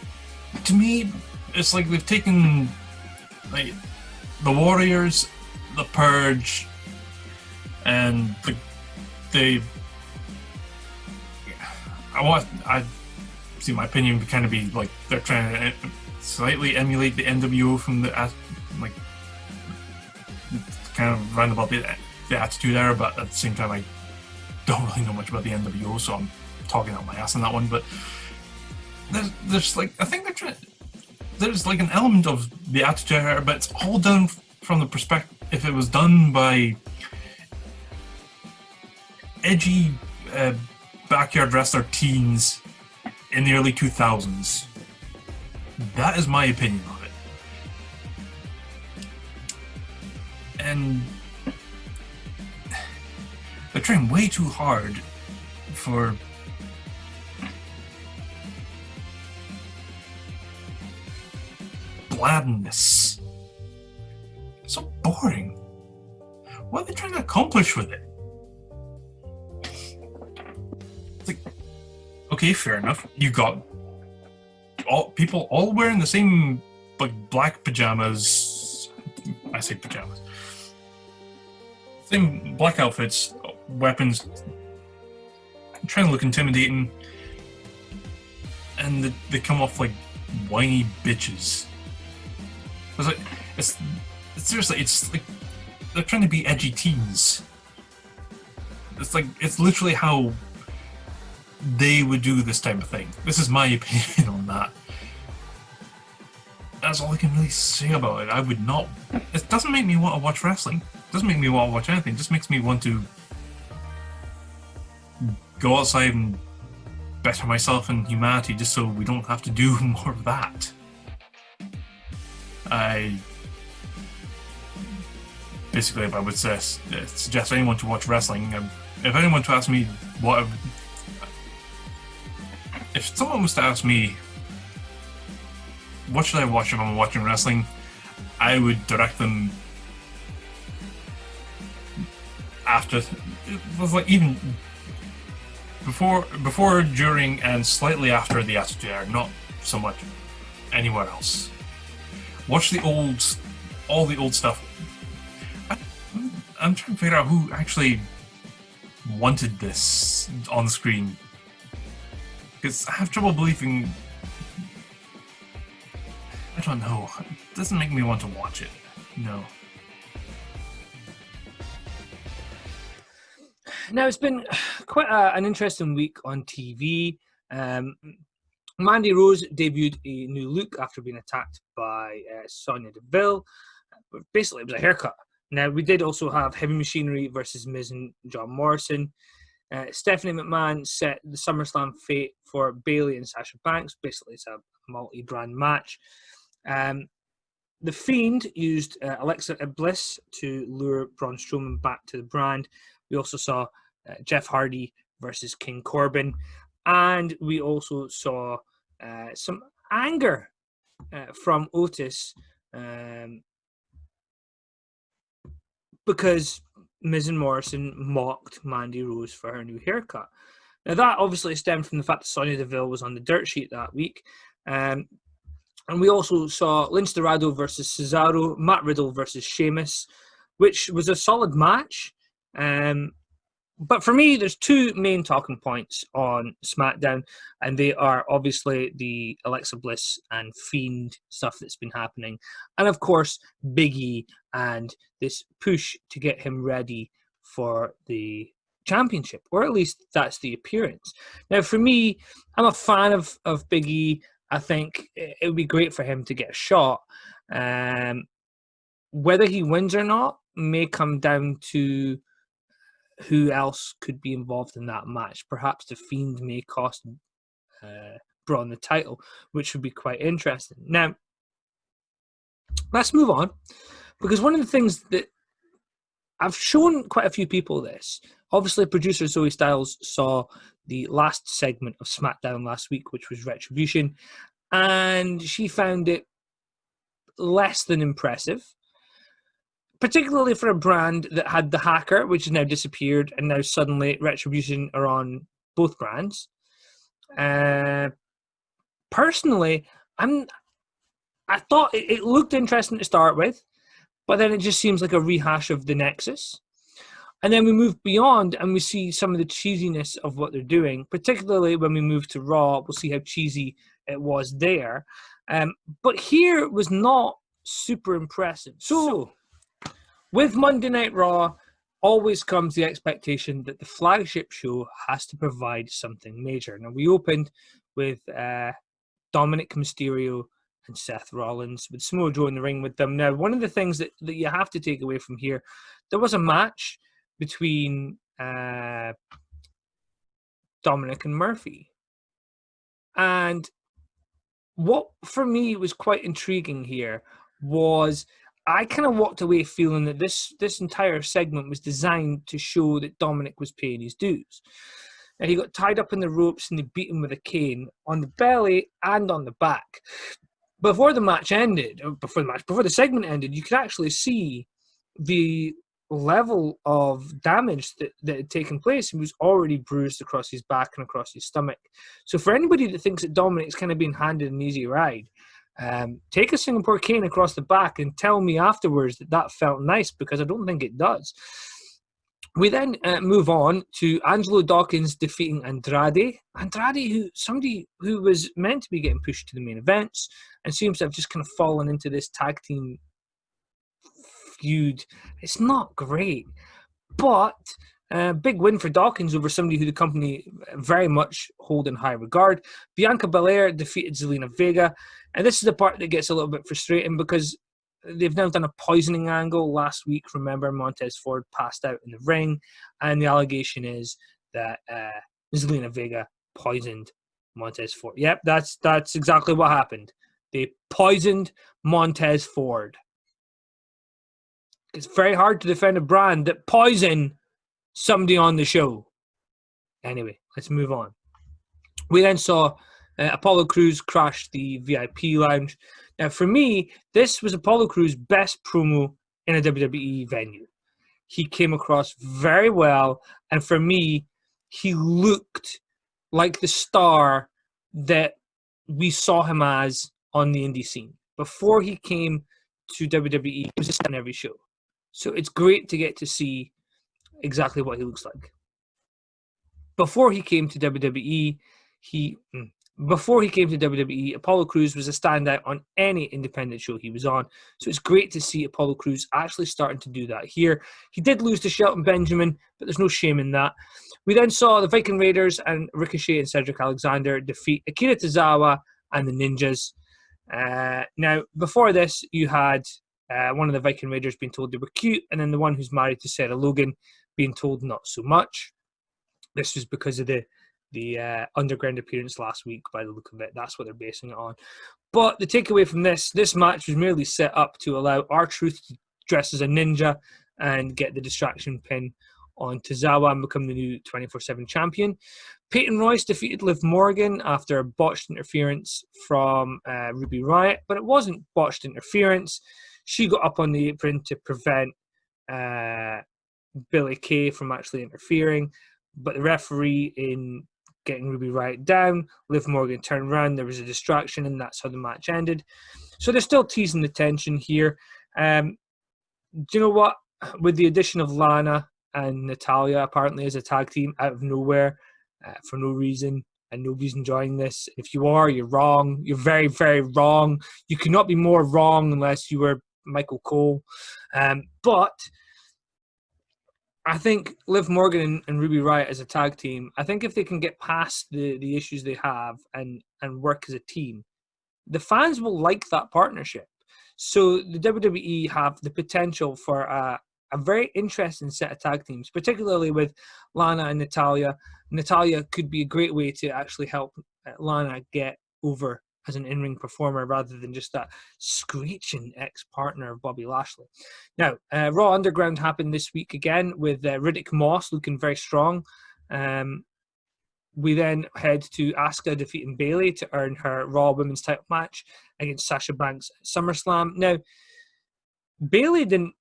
to me, it's like they've taken like the Warriors, the Purge, and I see my opinion would kind of be like they're trying to slightly emulate the NWO from the like kind of roundabout the Attitude Era, but at the same time I don't really know much about the NWO, so I'm talking out my ass on that one. But there's like, I think they're trying. There's like an element of the Attitude Era, but it's all done from the perspective. If it was done by edgy backyard wrestler teens in the early 2000s, that is my opinion of it. And they're trying way too hard for blandness. So boring. What are they trying to accomplish with it? It's like, okay, fair enough. You got all people all wearing the same like black pajamas. I say pajamas. Same black outfits, weapons, trying to look intimidating, and they come off like whiny bitches. It's like, it's seriously, it's like they're trying to be edgy teens. It's like, it's literally how they would do this type of thing. This is my opinion on that. That's all I can really say about it. I would not. It doesn't make me want to watch wrestling. It doesn't make me want to watch anything. It just makes me want to go outside and better myself in humanity, just so we don't have to do more of that. Basically, if I would suggest anyone to watch wrestling, if anyone to ask me if someone was to ask me what should I watch if I'm watching wrestling, I would direct them after, it was like even before, during, and slightly after the Attitude Era, not so much anywhere else. Watch all the old stuff. I'm trying to figure out who actually wanted this on screen. Because I have trouble believing... I don't know. It doesn't make me want to watch it. No. Now, it's been quite an interesting week on TV. Mandy Rose debuted a new look after being attacked by Sonya Deville. Basically, it was a haircut. Now, we did also have Heavy Machinery versus Miz and John Morrison. Stephanie McMahon set the SummerSlam fate for Bayley and Sasha Banks. Basically, it's a multi-brand match. The Fiend used Alexa Bliss to lure Braun Strowman back to the brand. We also saw Jeff Hardy versus King Corbin. And we also saw some anger from Otis because Miz and Morrison mocked Mandy Rose for her new haircut. Now, that obviously stemmed from the fact that Sonya Deville was on the dirt sheet that week. And we also saw Lince Dorado versus Cesaro, Matt Riddle versus Sheamus, which was a solid match. But for me, there's two main talking points on SmackDown, and they are obviously the Alexa Bliss and Fiend stuff that's been happening, and of course, Big E and this push to get him ready for the championship, or at least that's the appearance. Now, for me, I'm a fan of Big E. I think it would be great for him to get a shot. Whether he wins or not may come down to who else could be involved in that match. Perhaps the Fiend may cost Braun the title, which would be quite interesting. Now, let's move on, because one of the things that I've shown quite a few people this. Obviously, producer Zoey Styles saw the last segment of SmackDown last week, which was Retribution, and she found it less than impressive, particularly for a brand that had the Hacker, which has now disappeared, and now suddenly Retribution are on both brands. Personally, I thought it looked interesting to start with, but then it just seems like a rehash of the Nexus. And then we move beyond and we see some of the cheesiness of what they're doing, particularly when we move to Raw. We'll see how cheesy it was there. But here was not super impressive. So with Monday Night Raw, always comes the expectation that the flagship show has to provide something major. Now, we opened with Dominic Mysterio and Seth Rollins, with Samoa Joe in the ring with them. Now, one of the things that you have to take away from here, there was a match between Dominic and Murphy. And what, for me, was quite intriguing here was I kind of walked away feeling that this entire segment was designed to show that Dominic was paying his dues. And he got tied up in the ropes and they beat him with a cane on the belly and on the back. Before the segment ended, you could actually see the level of damage that had taken place. He was already bruised across his back and across his stomach. So for anybody that thinks that Dominic's kind of been handed an easy ride, take a Singapore cane across the back and tell me afterwards that felt nice, because I don't think it does. We then move on to Angelo Dawkins defeating Andrade. Andrade, somebody who was meant to be getting pushed to the main events and seems to have just kind of fallen into this tag team feud. It's not great, but big win for Dawkins over somebody who the company very much hold in high regard. Bianca Belair defeated Zelina Vega, and this is the part that gets a little bit frustrating because they've now done a poisoning angle. Last week, remember, Montez Ford passed out in the ring, and the allegation is that Zelina Vega poisoned Montez Ford. Yep, that's exactly what happened. They poisoned Montez Ford. It's very hard to defend a brand that poison somebody on the show. Anyway, let's move on. We then saw Apollo Crews crash the VIP lounge. Now, for me, this was Apollo Crews' best promo in a WWE venue. He came across very well, and for me, he looked like the star that we saw him as on the indie scene. Before he came to WWE, he was just on every show. So it's great to get to see exactly what he looks like. Before he came to WWE, Apollo Crews was a standout on any independent show he was on. So it's great to see Apollo Crews actually starting to do that here. He did lose to Shelton Benjamin, but there's no shame in that. We then saw the Viking Raiders and Ricochet and Cedric Alexander defeat Akira Tozawa and the Ninjas. Now, before this, you had one of the Viking Raiders being told they were cute, and then the one who's married to Sarah Logan being told not so much. This was because of the underground appearance last week, by the look of it. That's what they're basing it on. But the takeaway from this match was merely set up to allow R-Truth to dress as a ninja and get the distraction pin on Tozawa and become the new 24/7 champion. Peyton Royce defeated Liv Morgan after a botched interference from Ruby Riott, but it wasn't botched interference. She got up on the apron to prevent Billie Kay from actually interfering, but the referee, in getting Ruby Riott down, Liv Morgan turned around, there was a distraction, and that's how the match ended. So they're still teasing the tension here. Do you know what? With the addition of Lana and Natalya apparently as a tag team out of nowhere for no reason, and nobody's enjoying this. If you are, you're wrong. You're very, very wrong. You cannot be more wrong unless you were Michael Cole. But I think Liv Morgan and Ruby Riott as a tag team, I think if they can get past the issues they have and work as a team, the fans will like that partnership. So the WWE have the potential for a very interesting set of tag teams, particularly with Lana and Natalya. Natalya could be a great way to actually help Lana get over as an in-ring performer rather than just that screeching ex-partner of Bobby Lashley. Now, Raw Underground happened this week again with Riddick Moss looking very strong. We then head to Asuka defeating Bayley to earn her Raw Women's title match against Sasha Banks at SummerSlam. Now, Bayley didn't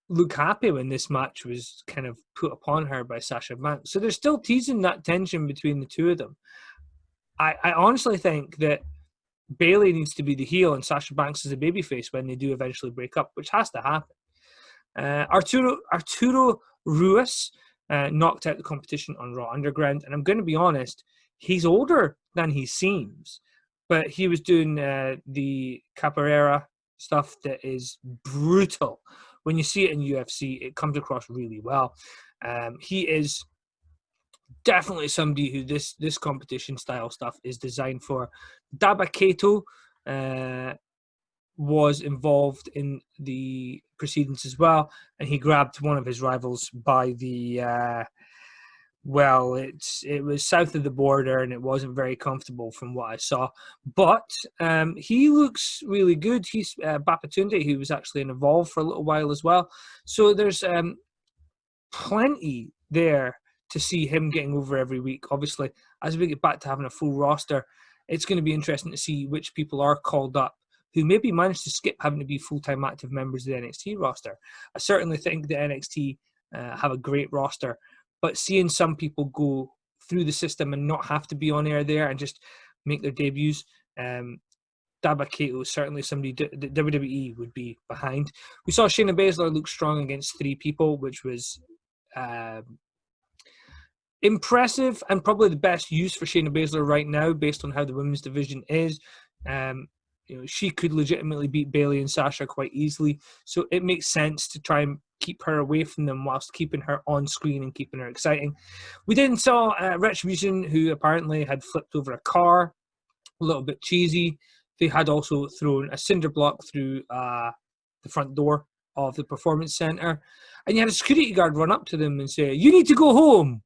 look happy when this match was kind of put upon her by Sasha Banks. So they're still teasing that tension between the two of them. I honestly think that Bayley needs to be the heel and Sasha Banks is a babyface when they do eventually break up, which has to happen. Arturo Ruas knocked out the competition on Raw Underground, and I'm going to be honest, he's older than he seems, but he was doing the capoeira stuff that is brutal. When you see it in UFC, it comes across really well. He is definitely somebody who this competition style stuff is designed for. Daba Kato was involved in the proceedings as well, and he grabbed one of his rivals by the it was south of the border, and it wasn't very comfortable from what I saw. But he looks really good. He's Babatunde, who was actually involved for a little while as well. So there's plenty there to see him getting over every week. Obviously, as we get back to having a full roster, it's going to be interesting to see which people are called up who maybe managed to skip having to be full-time active members of the NXT roster. I certainly think the NXT have a great roster, but seeing some people go through the system and not have to be on air there and just make their debuts, Daba Kato is certainly somebody that WWE would be behind. We saw Shayna Baszler look strong against three people, which was impressive and probably the best use for Shayna Baszler right now based on how the women's division is. She could legitimately beat Bayley and Sasha quite easily, so it makes sense to try and keep her away from them whilst keeping her on screen and keeping her exciting. We then saw Retribution, who apparently had flipped over a car, a little bit cheesy. They had also thrown a cinder block through the front door of the Performance Center, and you had a security guard run up to them and say, "You need to go home."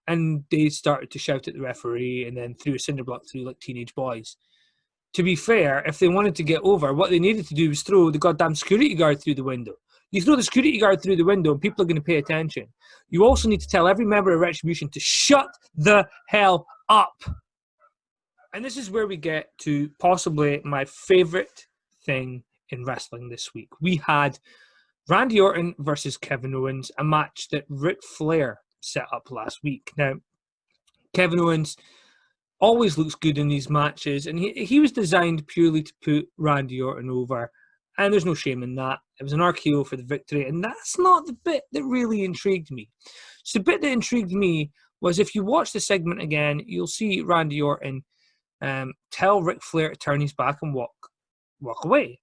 And they started to shout at the referee and then threw a cinder block through like teenage boys. To be fair, if they wanted to get over, what they needed to do was throw the goddamn security guard through the window. You throw the security guard through the window and people are going to pay attention. You also need to tell every member of Retribution to shut the hell up. And this is where we get to possibly my favorite thing in wrestling this week. We had Randy Orton versus Kevin Owens, a match that Ric Flair set up last week. Now, Kevin Owens always looks good in these matches, and he was designed purely to put Randy Orton over, and there's no shame in that. It was an RKO for the victory, and that's not the bit that really intrigued me. So the bit that intrigued me was if you watch the segment again, you'll see Randy Orton tell Ric Flair to turn his back and walk away.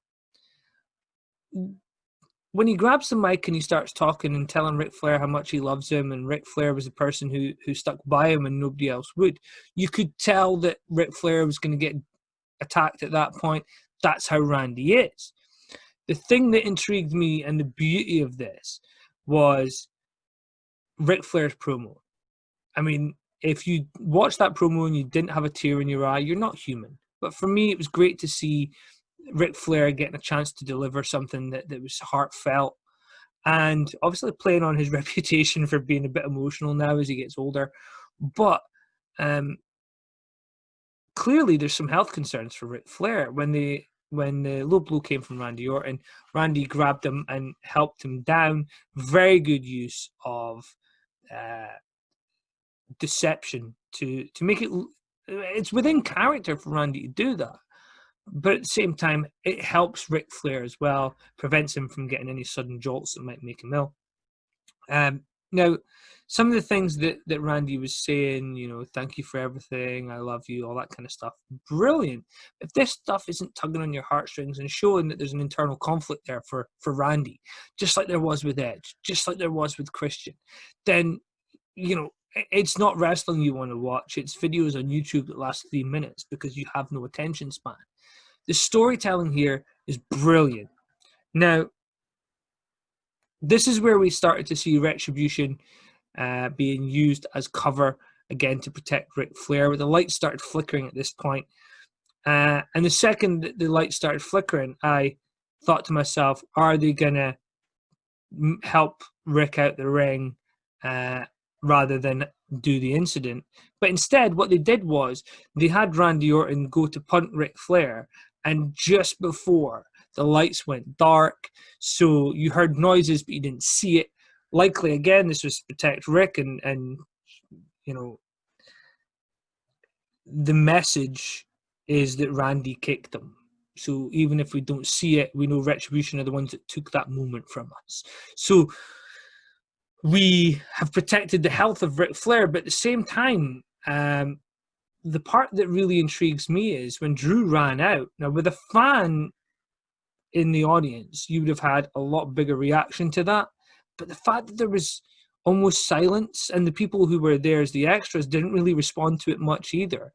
When he grabs the mic and he starts talking and telling Ric Flair how much he loves him, and Ric Flair was the person who stuck by him and nobody else would, you could tell that Ric Flair was going to get attacked at that point. That's how Randy is. The thing that intrigued me and the beauty of this was Ric Flair's promo. I mean, if you watched that promo and you didn't have a tear in your eye, you're not human. But for me, it was great to see Ric Flair getting a chance to deliver something that was heartfelt, and obviously playing on his reputation for being a bit emotional now as he gets older. But clearly there's some health concerns for Ric Flair. When the low blow came from Randy Orton, Randy grabbed him and helped him down. Very good use of deception to make it. It's within character for Randy to do that. But at the same time, it helps Ric Flair as well, prevents him from getting any sudden jolts that might make him ill. Now, some of the things that Randy was saying, thank you for everything, I love you, all that kind of stuff, brilliant. If this stuff isn't tugging on your heartstrings and showing that there's an internal conflict there for Randy, just like there was with Edge, just like there was with Christian, then, it's not wrestling you want to watch. It's videos on YouTube that last 3 minutes because you have no attention span. The storytelling here is brilliant. Now, this is where we started to see Retribution being used as cover again to protect Ric Flair, where the lights started flickering at this point. And the second that the lights started flickering, I thought to myself, are they going to help Rick out the ring rather than do the incident? But instead, what they did was they had Randy Orton go to punt Ric Flair, and just before the lights went dark, so you heard noises but you didn't see it. Likely, again, this was to protect Rick, and the message is that Randy kicked him. So even if we don't see it, we know Retribution are the ones that took that moment from us. So we have protected the health of Ric Flair, but at the same time, the part that really intrigues me is when Drew ran out. Now, with a fan in the audience, you would have had a lot bigger reaction to that. But the fact that there was almost silence, and the people who were there as the extras didn't really respond to it much either.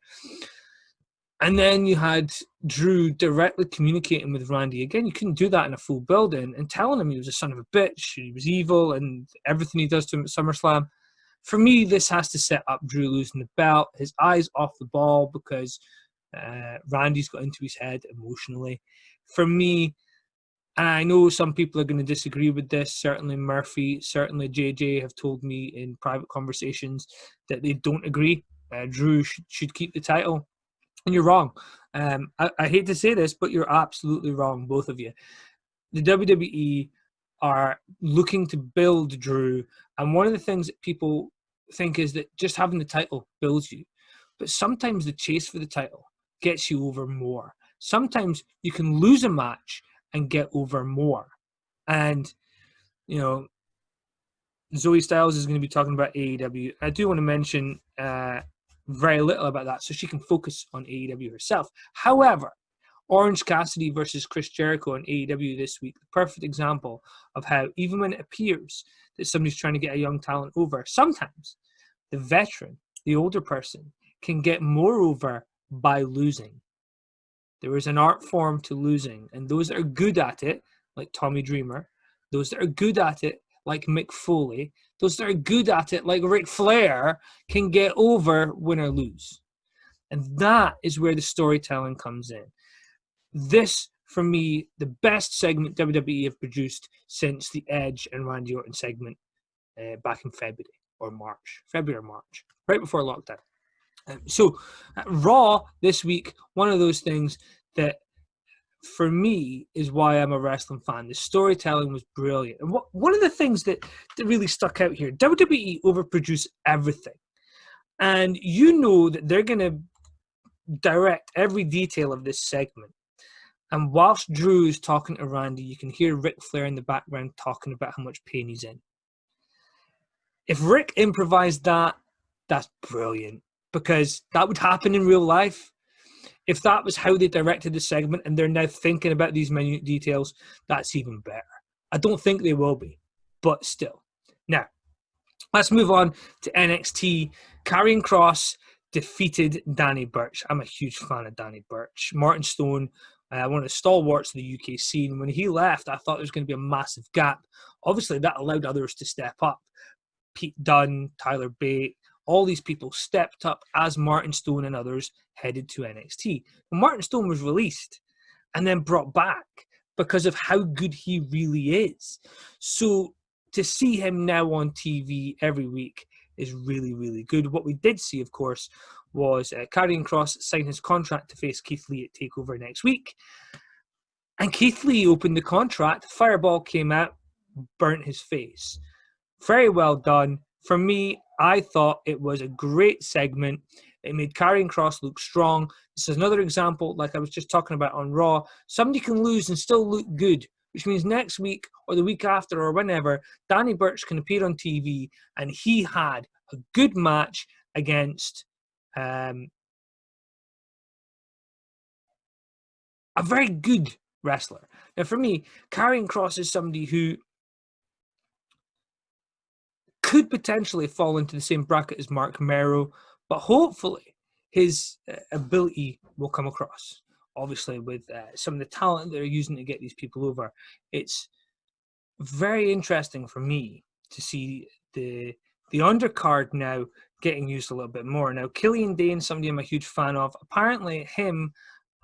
And then you had Drew directly communicating with Randy. Again, you couldn't do that in a full building, and telling him he was a son of a bitch, he was evil, and everything he does to him at SummerSlam. For me, this has to set up Drew losing the belt, his eyes off the ball because Randy's got into his head emotionally. For me, and I know some people are going to disagree with this, certainly Murphy, certainly JJ have told me in private conversations that they don't agree. Drew should keep the title. And you're wrong. I hate to say this, but you're absolutely wrong, both of you. The WWE are looking to build Drew, and one of the things that people think is that just having the title builds you. But sometimes the chase for the title gets you over more. Sometimes you can lose a match and get over more. And, Zoey Styles is going to be talking about AEW. I do want to mention very little about that, so she can focus on AEW herself. However, Orange Cassidy versus Chris Jericho on AEW this week, the perfect example of how even when it appears that somebody's trying to get a young talent over, sometimes the veteran, the older person, can get more over by losing. There is an art form to losing, and those that are good at it, like Tommy Dreamer, those that are good at it, like Mick Foley, those that are good at it, like Ric Flair, can get over, win or lose. And that is where the storytelling comes in. This, for me, the best segment WWE have produced since the Edge and Randy Orton segment back in February or March, right before lockdown. So Raw this week, one of those things that for me is why I'm a wrestling fan. The storytelling was brilliant. And one of the things that really stuck out here, WWE overproduce everything. And you know that they're going to direct every detail of this segment. And whilst Drew is talking to Randy, you can hear Ric Flair in the background talking about how much pain he's in. If Rick improvised that, That's brilliant, because that would happen in real life. If that was how they directed the segment and they're now thinking about these minute details, that's even better. I don't think they will be, but still. Now, let's move on to NXT. Karrion Kross defeated Danny Burch. I'm a huge fan of Danny Burch. Martin Stone, one of the stalwarts of the UK scene. When he left, I thought there was going to be a massive gap. Obviously, that allowed others to step up. Pete Dunne, Tyler Bate, all these people stepped up as Martin Stone and others headed to NXT. Well, Martin Stone was released and then brought back because of how good he really is. So to see him now on TV every week is really, really good. What we did see, of course, was Karrion Kross sign his contract to face Keith Lee at TakeOver next week. And Keith Lee opened the contract, Fireball came out, burnt his face. Very well done. For me, I thought it was a great segment. It made Karrion Kross look strong. This is another example, like I was just talking about on Raw. Somebody can lose and still look good, which means next week or the week after or whenever, Danny Burch can appear on TV, and he had a good match against a very good wrestler. Now, for me, Karrion Kross is somebody who could potentially fall into the same bracket as Mark Merrow, but hopefully his ability will come across. Obviously, with some of the talent they're using to get these people over, it's very interesting for me to see the undercard now getting used a little bit more. Now, Killian Dane, somebody I'm a huge fan of, apparently him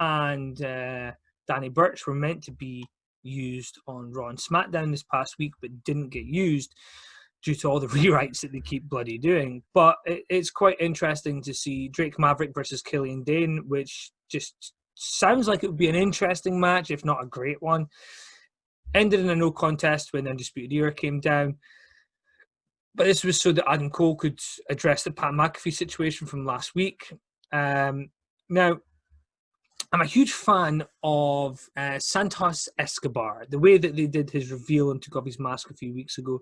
and Danny Burch were meant to be used on Raw and SmackDown this past week, but didn't get used due to all the rewrites that they keep bloody doing. But it's quite interesting to see Drake Maverick versus Killian Dane, which just sounds like it would be an interesting match, if not a great one. Ended in a no contest when the Undisputed Era came down. But this was so that Adam Cole could address the Pat McAfee situation from last week. Now, I'm a huge fan of Santos Escobar. The way that they did his reveal and took off his mask a few weeks ago,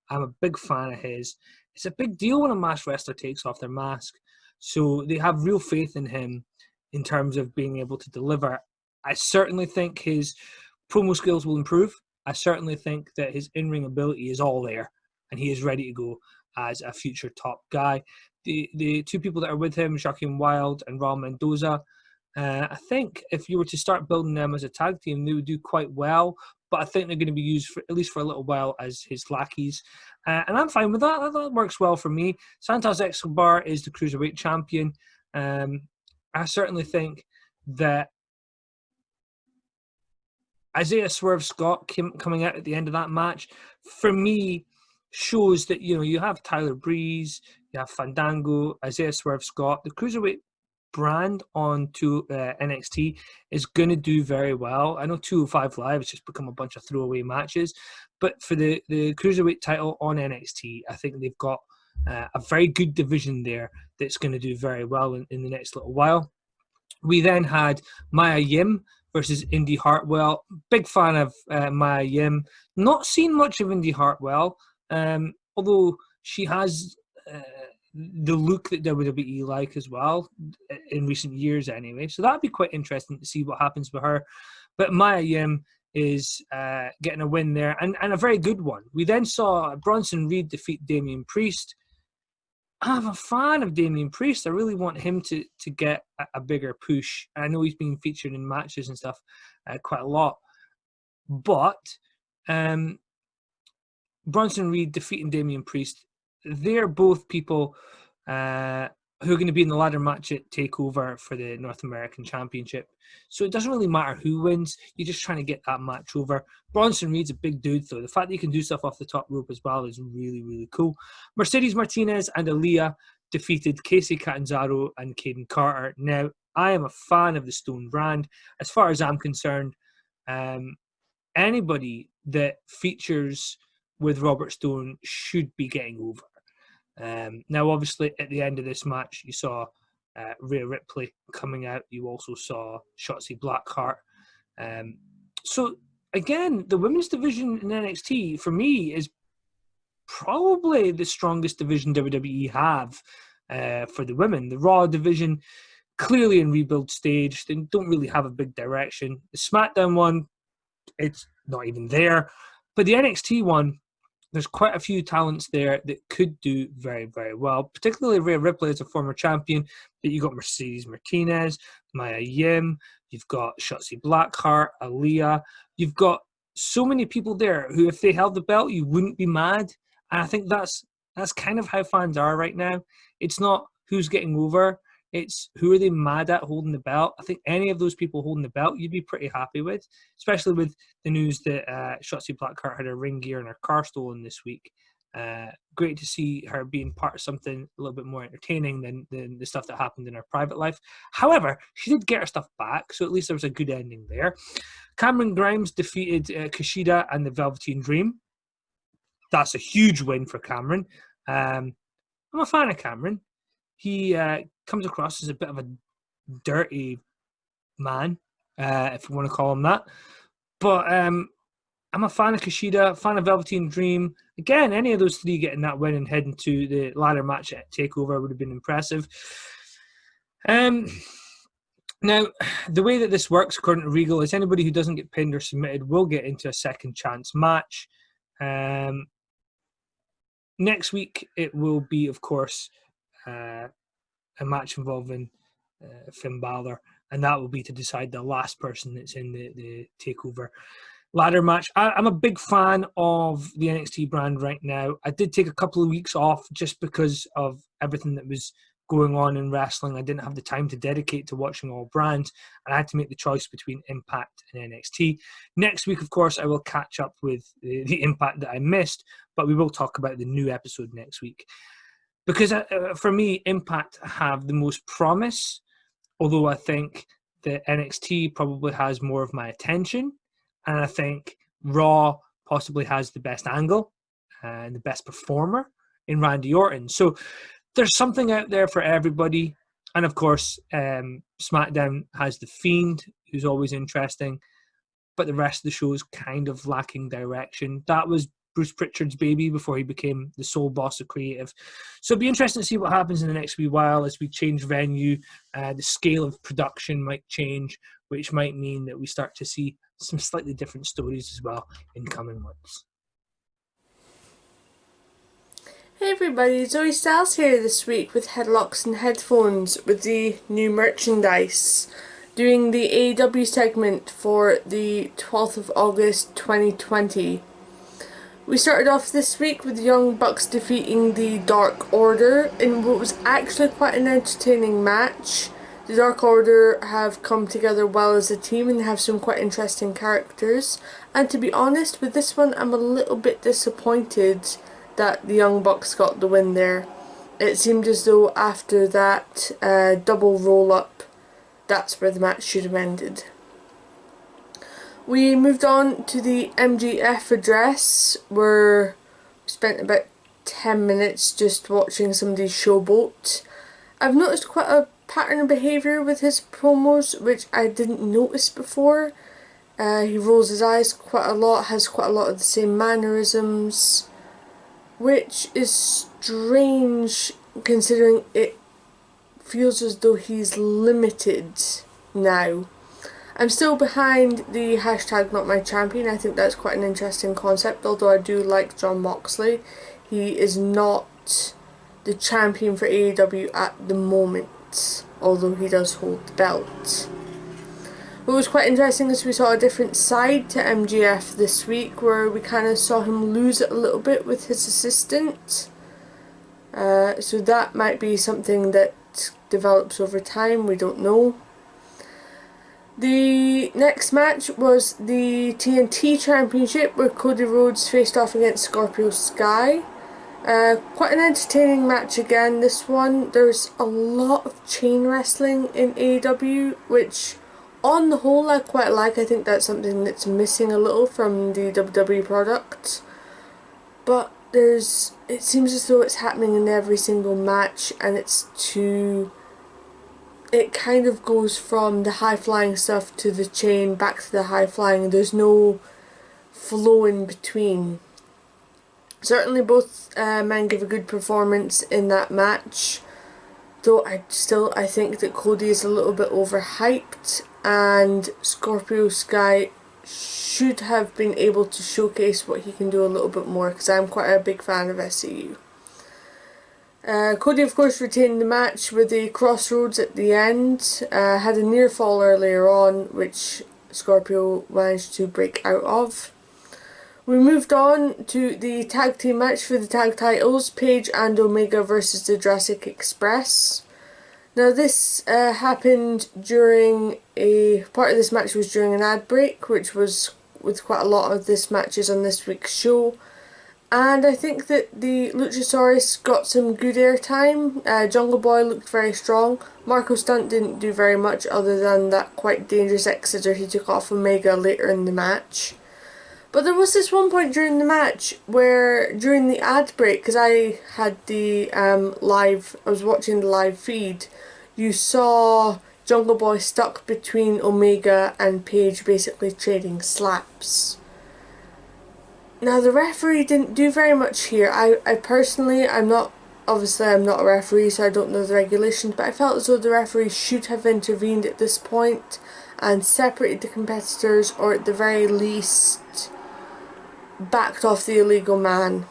I'm a big fan of his. It's a big deal when a masked wrestler takes off their mask. So they have real faith in him in terms of being able to deliver. I certainly think his promo skills will improve. I certainly think that his in-ring ability is all there, and he is ready to go as a future top guy. The two people that are with him, Joaquin Wilde and Raul Mendoza, I think if you were to start building them as a tag team, they would do quite well. But I think they're going to be used for, at least for a little while, as his lackeys. And I'm fine with that. That works well for me. Santos Escobar is the Cruiserweight champion. I certainly think that Isaiah Swerve Scott coming out at the end of that match, for me, shows that, you know, you have Tyler Breeze, you have Fandango, Isaiah Swerve Scott. The Cruiserweight brand on to NXT is going to do very well. I know 205 Live has just become a bunch of throwaway matches, but for the Cruiserweight title on NXT, I think they've got a very good division there that's going to do very well in the next little while. We then had Maya Yim versus Indy Hartwell. Big fan of Maya Yim. Not seen much of Indy Hartwell, although she has the look that WWE like as well in recent years anyway. So that'd be quite interesting to see what happens with her. But Maya Yim is getting a win there, and a very good one. We then saw Bronson Reed defeat Damian Priest. I'm a fan of Damian Priest. I really want him to get a bigger push. I know he's been featured in matches and stuff quite a lot. But Bronson Reed defeating Damian Priest, they're both people who are going to be in the ladder match at TakeOver for the North American Championship. So it doesn't really matter who wins. You're just trying to get that match over. Bronson Reed's a big dude, though. The fact that he can do stuff off the top rope as well is really, really cool. Mercedes Martinez and Aaliyah defeated Casey Catanzaro and Caden Carter. Now, I am a fan of the Stone brand. As far as I'm concerned, anybody that features with Robert Stone should be getting over. Now, obviously, at the end of this match, you saw Rhea Ripley coming out. You also saw Shotzi Blackheart. So, again, the women's division in NXT, for me, is probably the strongest division WWE have for the women. The Raw division, clearly in rebuild stage. They don't really have a big direction. The SmackDown one, it's not even there. But the NXT one, there's quite a few talents there that could do very, very well, particularly Rhea Ripley as a former champion. But you've got Mercedes Martinez, Maya Yim, you've got Shotzi Blackheart, Aaliyah. You've got so many people there who, if they held the belt, you wouldn't be mad. And I think that's kind of how fans are right now. It's not who's getting over. It's who are they mad at holding the belt. I think any of those people holding the belt, you'd be pretty happy with, especially with the news that Shotzi Blackheart had her ring gear and her car stolen this week. Great to see her being part of something a little bit more entertaining than the stuff that happened in her private life. However, she did get her stuff back, so at least there was a good ending there. Cameron Grimes defeated Kushida and the Velveteen Dream. That's a huge win for Cameron. I'm a fan of Cameron. He comes across as a bit of a dirty man, if you want to call him that. But I'm a fan of Kushida, fan of Velveteen Dream. Again, any of those three getting that win and heading to the ladder match at TakeOver would have been impressive. Now, the way that this works, according to Regal, is anybody who doesn't get pinned or submitted will get into a second chance match. Next week, it will be, of course, a match involving Finn Balor, and that will be to decide the last person that's in the TakeOver ladder match. I'm a big fan of the NXT brand right now. I did take a couple of weeks off just because of everything that was going on in wrestling. I didn't have the time to dedicate to watching all brands, and I had to make the choice between Impact and NXT. Next week, of course, I will catch up with the Impact that I missed, but we will talk about the new episode next week. Because for me, Impact have the most promise, although I think that NXT probably has more of my attention, and I think Raw possibly has the best angle and the best performer in Randy Orton. So there's something out there for everybody. And of course, SmackDown has The Fiend, who's always interesting, but the rest of the show is kind of lacking direction. That was Bruce Pritchard's baby before he became the sole boss of creative. So it'll be interesting to see what happens in the next wee while as we change venue. The scale of production might change, which might mean that we start to see some slightly different stories as well in coming months. Hey everybody, Zoey Styles here this week with Headlocks and Headphones with the new merchandise. Doing the AEW segment for the 12th of August 2020. We started off this week with the Young Bucks defeating the Dark Order in what was actually quite an entertaining match. The Dark Order have come together well as a team and have some quite interesting characters. And to be honest, with this one I'm a little bit disappointed that the Young Bucks got the win there. It seemed as though after that double roll-up, that's where the match should have ended. We moved on to the MGF address, where we spent about 10 minutes just watching somebody showboat. I've noticed quite a pattern of behaviour with his promos, which I didn't notice before. He rolls his eyes quite a lot, has quite a lot of the same mannerisms, which is strange considering it feels as though he's limited now. I'm still behind the hashtag not my champion. I think that's quite an interesting concept, although I do like Jon Moxley. He is not the champion for AEW at the moment, although he does hold the belt. What was quite interesting is we saw a different side to MGF this week, where we kind of saw him lose it a little bit with his assistant. So that might be something that develops over time, we don't know. The next match was the TNT Championship, where Cody Rhodes faced off against Scorpio Sky. Quite an entertaining match again, this one. There's a lot of chain wrestling in AEW, which on the whole I quite like. I think that's something that's missing a little from the WWE product. But it seems as though it's happening in every single match, and it kind of goes from the high-flying stuff to the chain, back to the high-flying. There's no flow in between. Certainly both men give a good performance in that match. though I think that Cody is a little bit overhyped, and Scorpio Sky should have been able to showcase what he can do a little bit more, because I'm quite a big fan of SCU. Cody of course retained the match with a crossroads at the end, had a near fall earlier on which Scorpio managed to break out of. We moved on to the tag team match for the tag titles, Paige and Omega versus the Jurassic Express. Now this happened during part of this match was during an ad break, which was with quite a lot of this matches on this week's show. And I think that the Luchasaurus got some good airtime. Jungle Boy looked very strong. Marco Stunt didn't do very much other than that quite dangerous Exeter he took off Omega later in the match. But there was this one point during the match where, during the ad break, because I had the I was watching the live feed, you saw Jungle Boy stuck between Omega and Paige, basically trading slaps. Now the referee didn't do very much here. I personally, I'm not a referee, so I don't know the regulations, but I felt as though the referee should have intervened at this point and separated the competitors, or at the very least backed off the illegal man.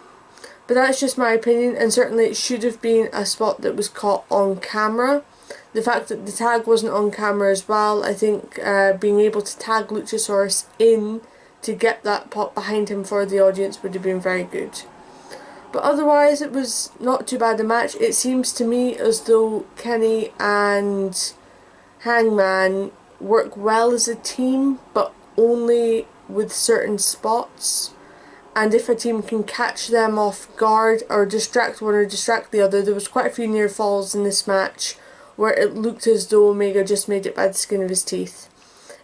But that's just my opinion, and certainly it should have been a spot that was caught on camera. The fact that the tag wasn't on camera as well, I think being able to tag Luchasaurus in to get that pop behind him for the audience would have been very good. But otherwise it was not too bad a match. It seems to me as though Kenny and Hangman work well as a team, but only with certain spots. And if a team can catch them off guard or distract one or distract the other, there was quite a few near falls in this match where it looked as though Omega just made it by the skin of his teeth.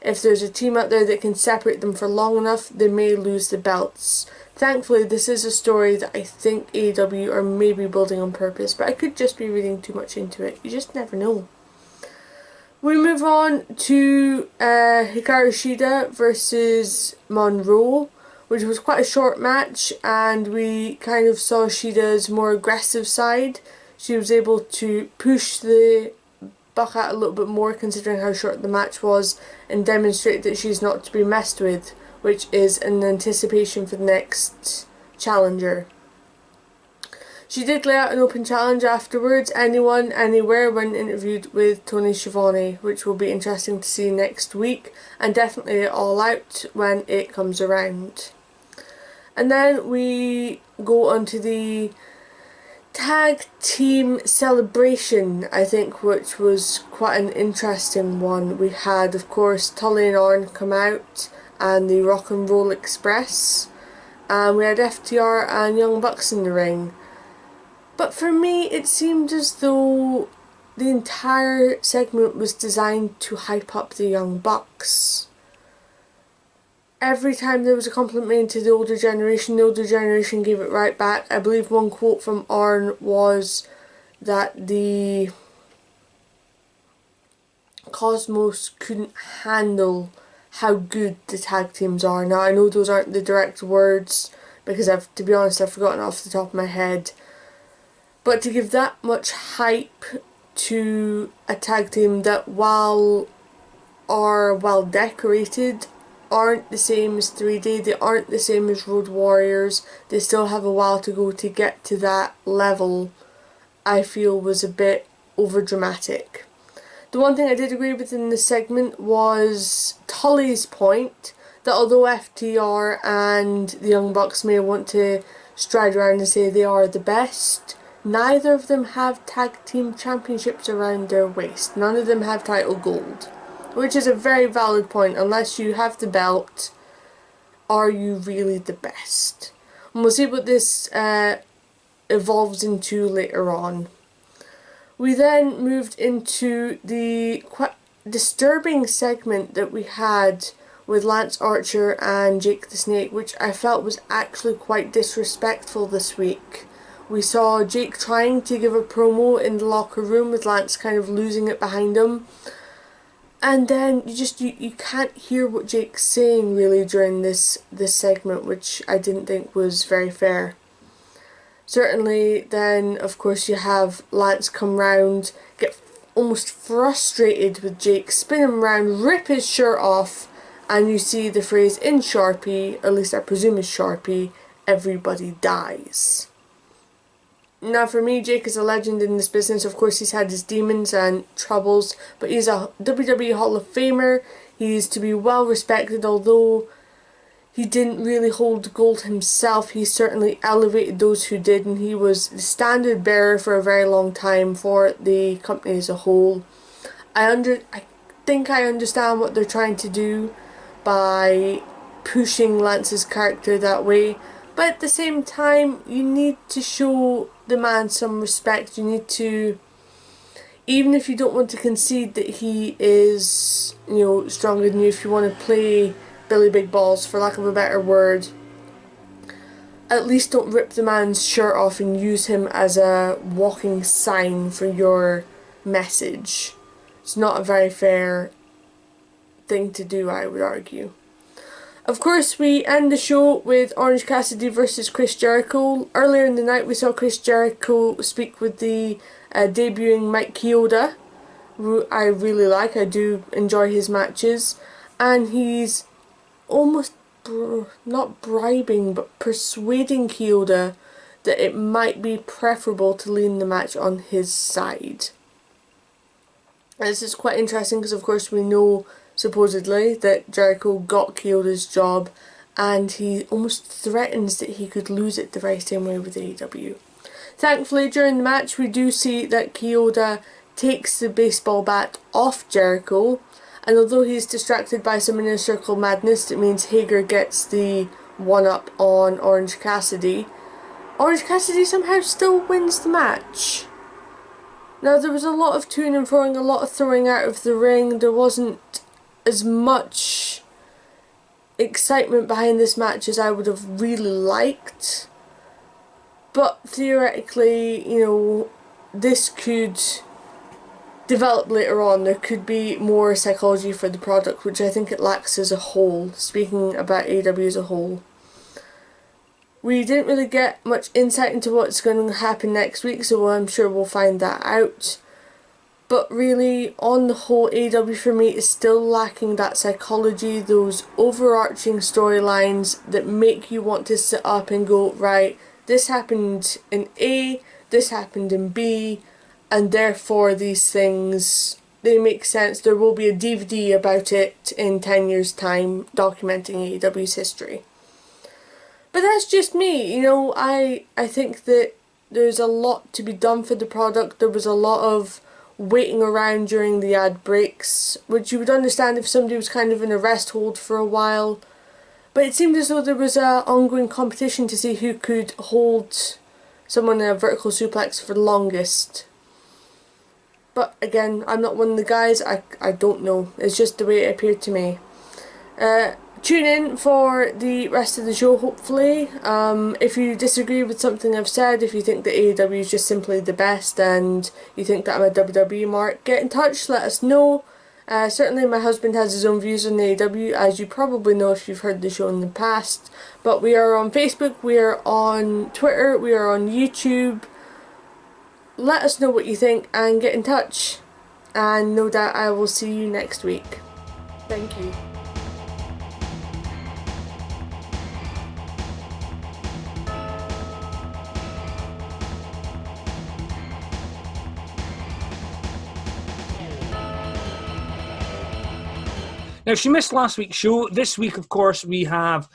If there's a team out there that can separate them for long enough, they may lose the belts. Thankfully, this is a story that I think AEW are maybe building on purpose, but I could just be reading too much into it. You just never know. We move on to Hikaru Shida versus Monroe, which was quite a short match, and we kind of saw Shida's more aggressive side. She was able to push the Buckat a little bit more considering how short the match was, and demonstrate that she's not to be messed with, which is an anticipation for the next challenger. She did lay out an open challenge afterwards, anyone, anywhere, when interviewed with Tony Schiavone, which will be interesting to see next week, and definitely All Out when it comes around. And then we go on to the tag team celebration, I think, which was quite an interesting one. We had, of course, Tully and Orn come out, and the Rock and Roll Express, and we had FTR and Young Bucks in the ring. But for me, it seemed as though the entire segment was designed to hype up the Young Bucks. Every time there was a compliment to the older generation gave it right back. I believe one quote from Arn was that the Cosmos couldn't handle how good the tag teams are. Now, I know those aren't the direct words, because to be honest, I've forgotten off the top of my head. But to give that much hype to a tag team that, while are well decorated, aren't the same as 3D, they aren't the same as Road Warriors, they still have a while to go to get to that level, I feel was a bit overdramatic. The one thing I did agree with in this segment was Tully's point that although FTR and the Young Bucks may want to stride around and say they are the best, neither of them have tag team championships around their waist. None of them have title gold. Which is a very valid point. Unless you have the belt, are you really the best? And we'll see what this evolves into later on. We then moved into the quite disturbing segment that we had with Lance Archer and Jake the Snake, which I felt was actually quite disrespectful this week. We saw Jake trying to give a promo in the locker room with Lance kind of losing it behind him. And then you can't hear what Jake's saying really during this segment, which I didn't think was very fair. Certainly, then of course you have Lance come round, get almost frustrated with Jake, spin him round, rip his shirt off, and you see the phrase in Sharpie, at least I presume is Sharpie, everybody dies. Now for me, Jake is a legend in this business. Of course he's had his demons and troubles, but he's a WWE Hall of Famer. He's to be well respected, although he didn't really hold gold himself. He certainly elevated those who did, and he was the standard bearer for a very long time for the company as a whole. I think I understand what they're trying to do by pushing Lance's character that way, but at the same time you need to show the man some respect. You need to, even if you don't want to concede that he is, stronger than you, if you want to play Billy Big Balls, for lack of a better word, at least don't rip the man's shirt off and use him as a walking sign for your message. It's not a very fair thing to do, I would argue. Of course, we end the show with Orange Cassidy versus Chris Jericho. Earlier in the night we saw Chris Jericho speak with the debuting Mike Chioda, who I really like. I do enjoy his matches, and he's almost not bribing but persuading Chioda that it might be preferable to lean the match on his side. And this is quite interesting because of course we know supposedly that Jericho got Chioda's job, and he almost threatens that he could lose it the very same way with AEW. Thankfully during the match we do see that Chioda takes the baseball bat off Jericho, and although he's distracted by some inner circle madness, it means Hager gets the one-up on Orange Cassidy. Orange Cassidy somehow still wins the match. Now there was a lot of toing and froing, a lot of throwing out of the ring. There wasn't as much excitement behind this match as I would have really liked. But theoretically, this could develop later on. There could be more psychology for the product, which I think it lacks as a whole, speaking about AEW as a whole. We didn't really get much insight into what's going to happen next week, so I'm sure we'll find that out. But really, on the whole, AEW for me is still lacking that psychology, those overarching storylines that make you want to sit up and go, right, this happened in A, this happened in B, and therefore these things, they make sense. There will be a DVD about it in 10 years' time documenting AEW's history. But that's just me, I think that there's a lot to be done for the product. There was a lot of waiting around during the ad breaks, which you would understand if somebody was kind of in a rest hold for a while. But it seemed as though there was an ongoing competition to see who could hold someone in a vertical suplex for the longest. But again, I'm not one of the guys, I don't know. It's just the way it appeared to me. Tune in for the rest of the show, hopefully. If you disagree with something I've said, if you think that AEW is just simply the best and you think that I'm a WWE mark, get in touch, let us know. Certainly my husband has his own views on AEW, as you probably know if you've heard the show in the past. But we are on Facebook, we are on Twitter, we are on YouTube. Let us know what you think and get in touch. And no doubt I will see you next week. Thank you. Now, she missed last week's show. This week, of course, we have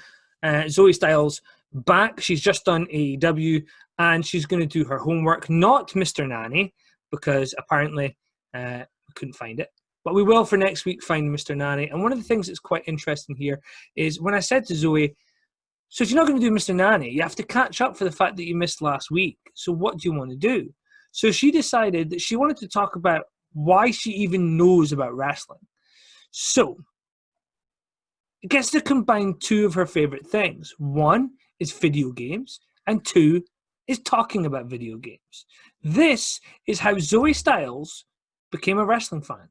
Zoey Styles back. She's just done AEW, and she's going to do her homework, not Mr. Nanny, because apparently we couldn't find it. But we will, for next week, find Mr. Nanny. And one of the things that's quite interesting here is when I said to Zoey, so if you're not going to do Mr. Nanny, you have to catch up for the fact that you missed last week. So what do you want to do? So she decided that she wanted to talk about why she even knows about wrestling. So it gets to combine two of her favorite things. One is video games, and two is talking about video games. This is how Zoey Styles became a wrestling fan.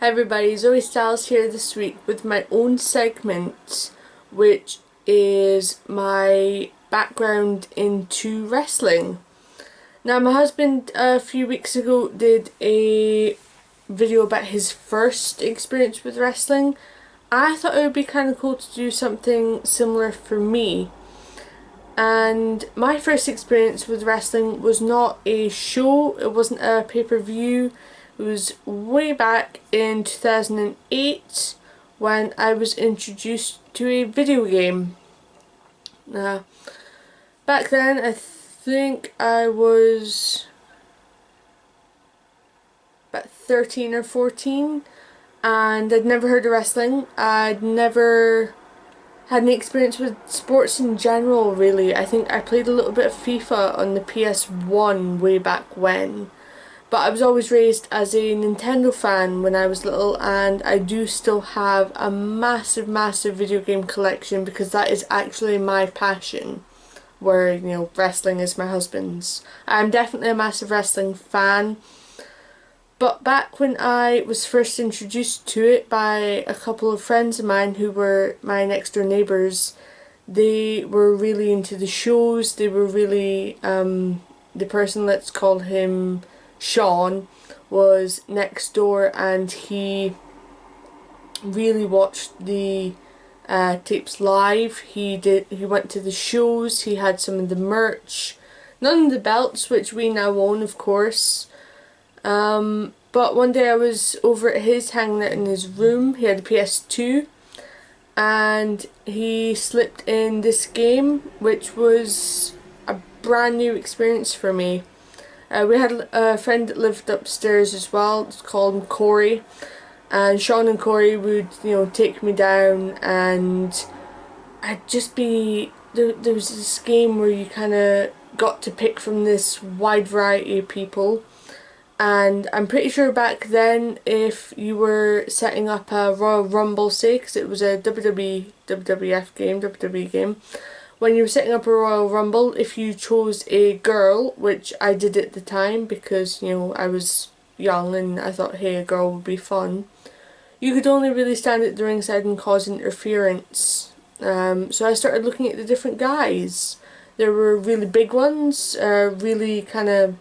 Hi everybody, Zoey Styles here this week with my own segment, which is my background into wrestling. Now, my husband a few weeks ago did a video about his first experience with wrestling. I thought it would be kind of cool to do something similar for me. And my first experience with wrestling was not a show, it wasn't a pay-per-view. It was way back in 2008 when I was introduced to a video game. Back then I think I was about 13 or 14 and I'd never heard of wrestling. I'd never had any experience with sports in general really. I think I played a little bit of FIFA on the PS1 way back when. But I was always raised as a Nintendo fan when I was little, and I do still have a massive video game collection because that is actually my passion, where, you know, wrestling is my husband's. I'm definitely a massive wrestling fan, but back when I was first introduced to it by a couple of friends of mine who were my next door neighbours, they were really into the shows. They were really, the person, let's call him Sean, was next door and he really watched the tapes live. He went to the shows, he had some of the merch, none of the belts which we now own of course. But one day I was over at his, hanging out in his room. He had a PS2 and he slipped in this game which was a brand new experience for me. We had a friend that lived upstairs as well, it's called Corey, and Sean and Corey would, you know, take me down and I'd just be, there was this game where you kind of got to pick from this wide variety of people, and I'm pretty sure back then if you were setting up a Royal Rumble, say, because it was a WWE game, when you were setting up a Royal Rumble, if you chose a girl, which I did at the time because, you know, I was young and I thought, hey, a girl would be fun, you could only really stand at the ringside and cause interference. So I started looking at the different guys. There were really big ones, really kind of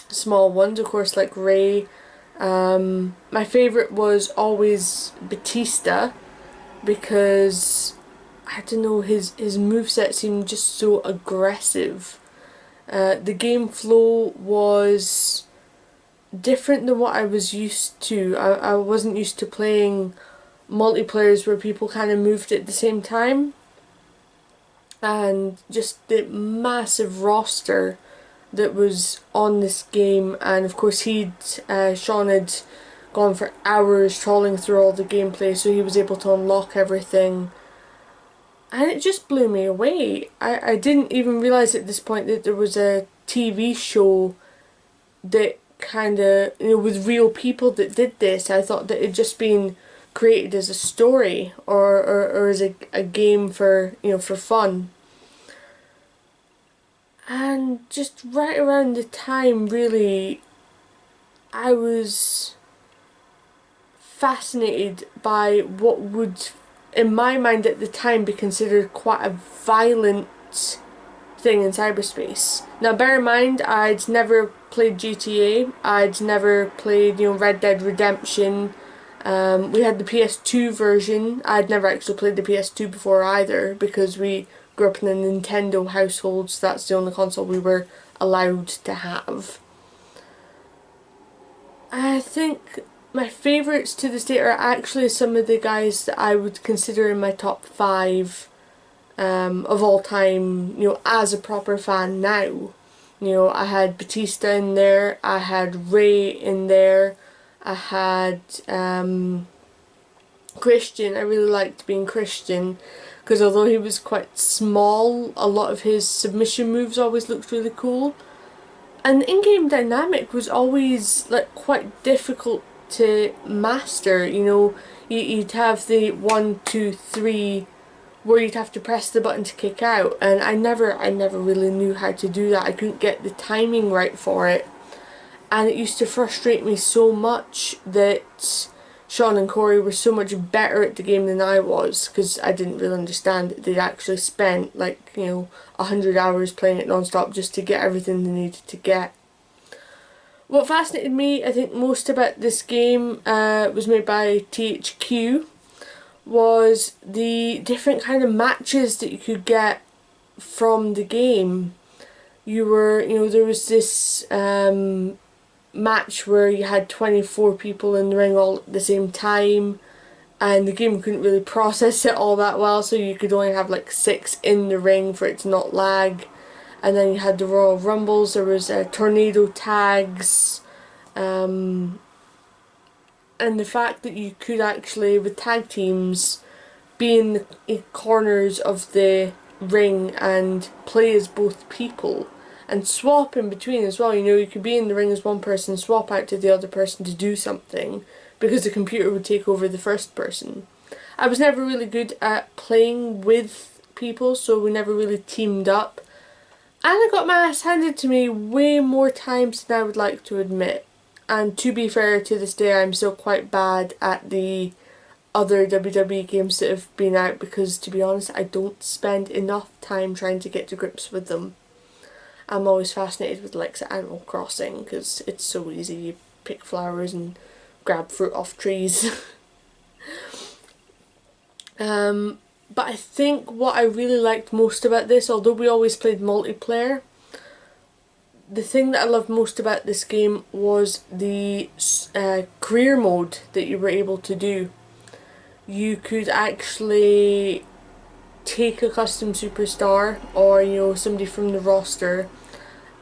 small ones, of course, like Ray. My favourite was always Batista because, I don't know, his moveset seemed just so aggressive. The game flow was different than what I was used to. I wasn't used to playing multiplayers where people kind of moved at the same time. And just the massive roster that was on this game, and of course Sean had gone for hours trawling through all the gameplay, so he was able to unlock everything. And it just blew me away. I didn't even realise at this point that there was a TV show that kind of, you know, with real people that did this. I thought that it had just been created as a story or as a game for, you know, for fun. And just right around the time, really, I was fascinated by what would, in my mind at the time, be considered quite a violent thing in cyberspace. Now bear in mind, I'd never played GTA, I'd never played, you know, Red Dead Redemption. We had the PS2 version. I'd never actually played the PS2 before either because we grew up in a Nintendo household, so that's the only console we were allowed to have. I think my favourites to this day are actually some of the guys that I would consider in my top 5 of all time, you know, as a proper fan now. You know, I had Batista in there, I had Ray in there, I had Christian. I really liked being Christian because although he was quite small, a lot of his submission moves always looked really cool. And the in-game dynamic was always like quite difficult to master. You know, you'd have the 1, 2, 3 where you'd have to press the button to kick out, and I never really knew how to do that. I couldn't get the timing right for it, and it used to frustrate me so much that Sean and Corey were so much better at the game than I was, because I didn't really understand that they'd actually spent 100 hours playing it non-stop just to get everything they needed to get. What fascinated me, I think, most about this game was made by THQ, was the different kind of matches that you could get from the game. There was this match where you had 24 people in the ring all at the same time, and the game couldn't really process it all that well, so you could only have 6 in the ring for it to not lag. And then you had the Royal Rumbles, there was tornado tags, and the fact that you could actually, with tag teams, be in the corners of the ring and play as both people and swap in between as well. You could be in the ring as one person, swap out to the other person to do something, because the computer would take over the first person. I was never really good at playing with people, so we never really teamed up. And I got my ass handed to me way more times than I would like to admit. And to be fair, to this day I'm still quite bad at the other WWE games that have been out, because to be honest, I don't spend enough time trying to get to grips with them. I'm always fascinated with Animal Crossing, because it's so easy. You pick flowers and grab fruit off trees. But I think what I really liked most about this, although we always played multiplayer, the thing that I loved most about this game was the career mode that you were able to do. You could actually take a custom superstar, or somebody from the roster,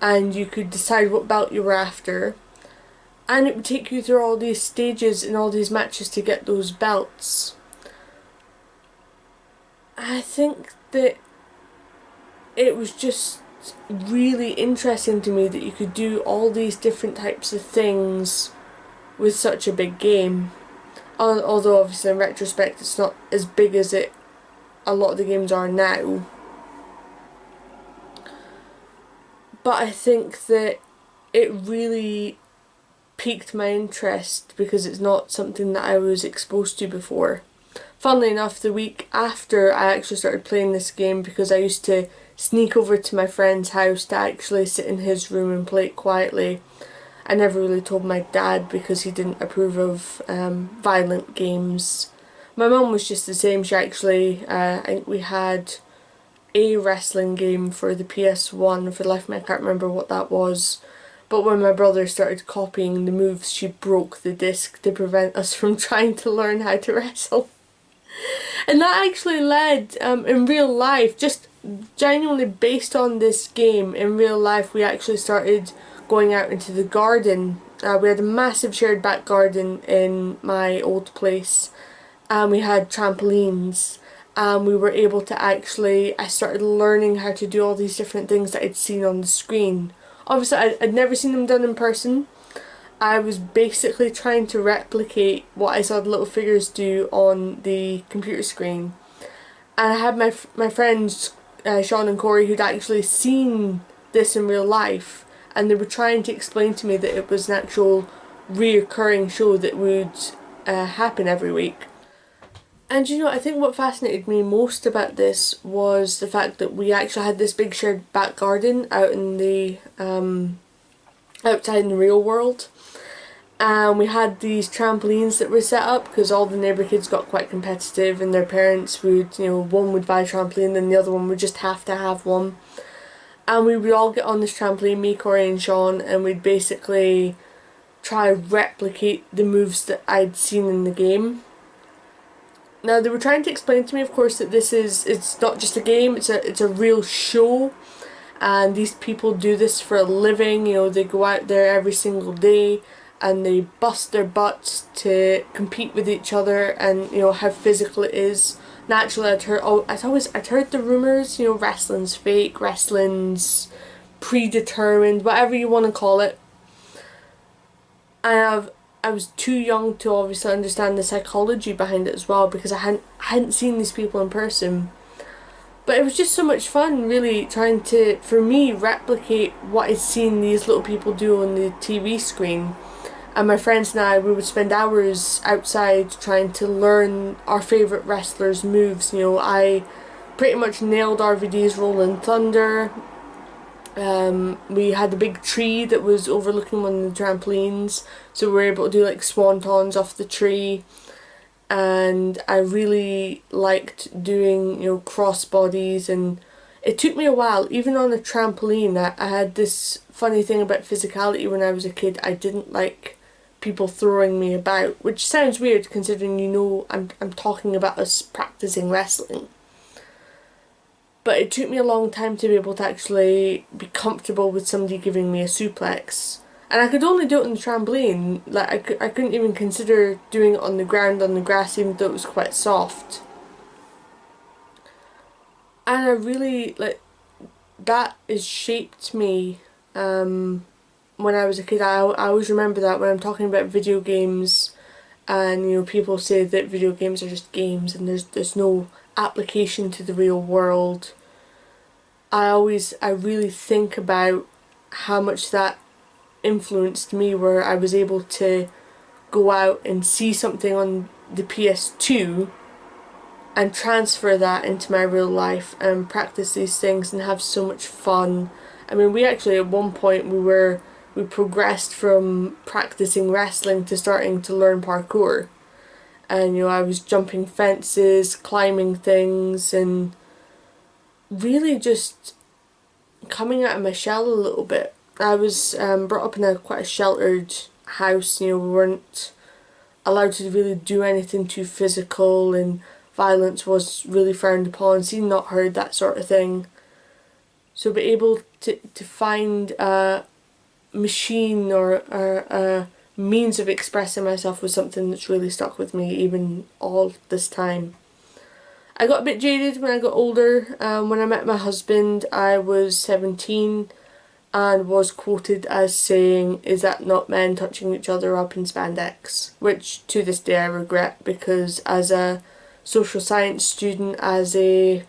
and you could decide what belt you were after, and it would take you through all these stages and all these matches to get those belts. I think that it was just really interesting to me that you could do all these different types of things with such a big game. Although obviously in retrospect it's not as big as a lot of the games are now. But I think that it really piqued my interest, because it's not something that I was exposed to before. Funnily enough, the week after I actually started playing this game, because I used to sneak over to my friend's house to actually sit in his room and play it quietly. I never really told my dad, because he didn't approve of violent games. My mum was just the same. She actually, I think we had a wrestling game for the PS1. For the life of me, I can't remember what that was. But when my brother started copying the moves, she broke the disc to prevent us from trying to learn how to wrestle. And that actually led, in real life, just genuinely based on this game, in real life we actually started going out into the garden. We had a massive shared back garden in my old place, and we had trampolines, and we were able to I started learning how to do all these different things that I'd seen on the screen. Obviously I'd never seen them done in person. I was basically trying to replicate what I saw the little figures do on the computer screen. And I had my friends, Sean and Corey, who'd actually seen this in real life, and they were trying to explain to me that it was an actual reoccurring show that would happen every week. And I think what fascinated me most about this was the fact that we actually had this big shared back garden out in the outside in the real world. And we had these trampolines that were set up, because all the neighbour kids got quite competitive, and their parents would, one would buy a trampoline and the other one would just have to have one. And we would all get on this trampoline, me, Corey and Sean, and we'd basically try to replicate the moves that I'd seen in the game. Now they were trying to explain to me, of course, that it's not just a game, it's a real show, and these people do this for a living. They go out there every single day and they bust their butts to compete with each other, and how physical it is. Naturally, I'd heard the rumours, wrestling's fake, wrestling's predetermined, whatever you want to call it. And I was too young to obviously understand the psychology behind it as well, because I hadn't seen these people in person. But it was just so much fun, really, trying to, for me, replicate what I'd seen these little people do on the TV screen. And my friends and I, we would spend hours outside trying to learn our favourite wrestlers' moves. You know, I pretty much nailed RVD's Rolling Thunder. We had a big tree that was overlooking one of the trampolines, so we were able to do like swantons off the tree. And I really liked doing, you know, crossbodies, and it took me a while. Even on a trampoline, I had this funny thing about physicality when I was a kid. I didn't like people throwing me about, which sounds weird considering, you know, I'm talking about us practicing wrestling. But it took me a long time to be able to actually be comfortable with somebody giving me a suplex. And I could only do it on the trampoline. Like, I couldn't even consider doing it on the ground, on the grass, even though it was quite soft. And I really, like, that has shaped me when I was a kid. I always remember that when I'm talking about video games, and, you know, people say that video games are just games and there's no application to the real world. I really think about how much that influenced me, where I was able to go out and see something on the PS2 and transfer that into my real life and practice these things and have so much fun. I mean, we actually at one point we progressed from practicing wrestling to starting to learn parkour. And, you know, I was jumping fences, climbing things, and really just coming out of my shell a little bit. I was brought up in quite a sheltered house. You know, we weren't allowed to really do anything too physical, and violence was really frowned upon, seen not heard, that sort of thing. So be able to find a machine or a means of expressing myself was something that's really stuck with me even all this time. I got a bit jaded when I got older. When I met my husband, I was 17 and was quoted as saying, "Is that not men touching each other up in spandex?" Which to this day I regret, because as a social science student, as a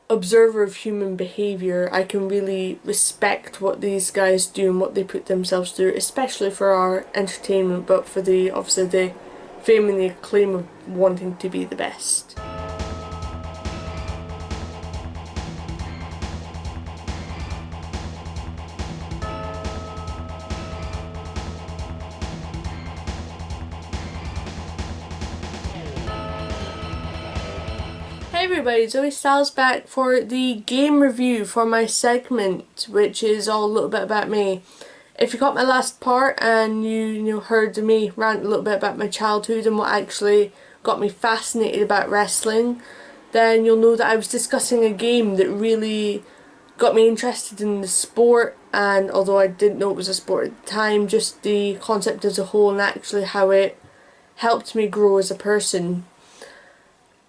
observer of human behaviour, I can really respect what these guys do and what they put themselves through, especially for our entertainment, but for the obviously the fame and the acclaim of wanting to be the best. Hey everybody, Zoey Styles back for the game review for my segment, which is all a little bit about me. If you got my last part and you heard me rant a little bit about my childhood and what actually got me fascinated about wrestling, then you'll know that I was discussing a game that really got me interested in the sport, and although I didn't know it was a sport at the time, just the concept as a whole and actually how it helped me grow as a person.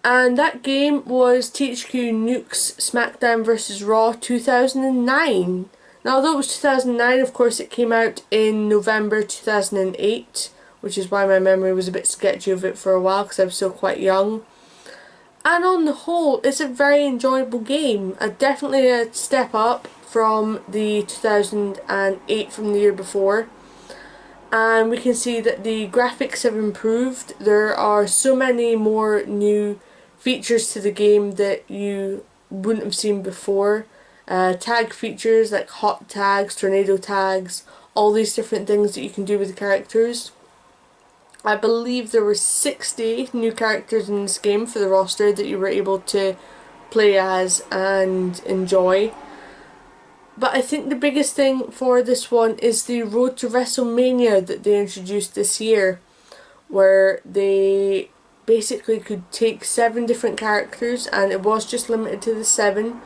And that game was THQ Nuke's SmackDown vs. Raw 2009. Now, although it was 2009, of course, it came out in November 2008, which is why my memory was a bit sketchy of it for a while, because I was still quite young. And on the whole, it's a very enjoyable game. Definitely a step up from the 2008 from the year before. And we can see that the graphics have improved. There are so many more new features to the game that you wouldn't have seen before. Tag features like hot tags, tornado tags, all these different things that you can do with the characters. I believe there were 60 new characters in this game for the roster that you were able to play as and enjoy. But I think the biggest thing for this one is the Road to WrestleMania that they introduced this year, where they basically could take 7 different characters, and it was just limited to the 7,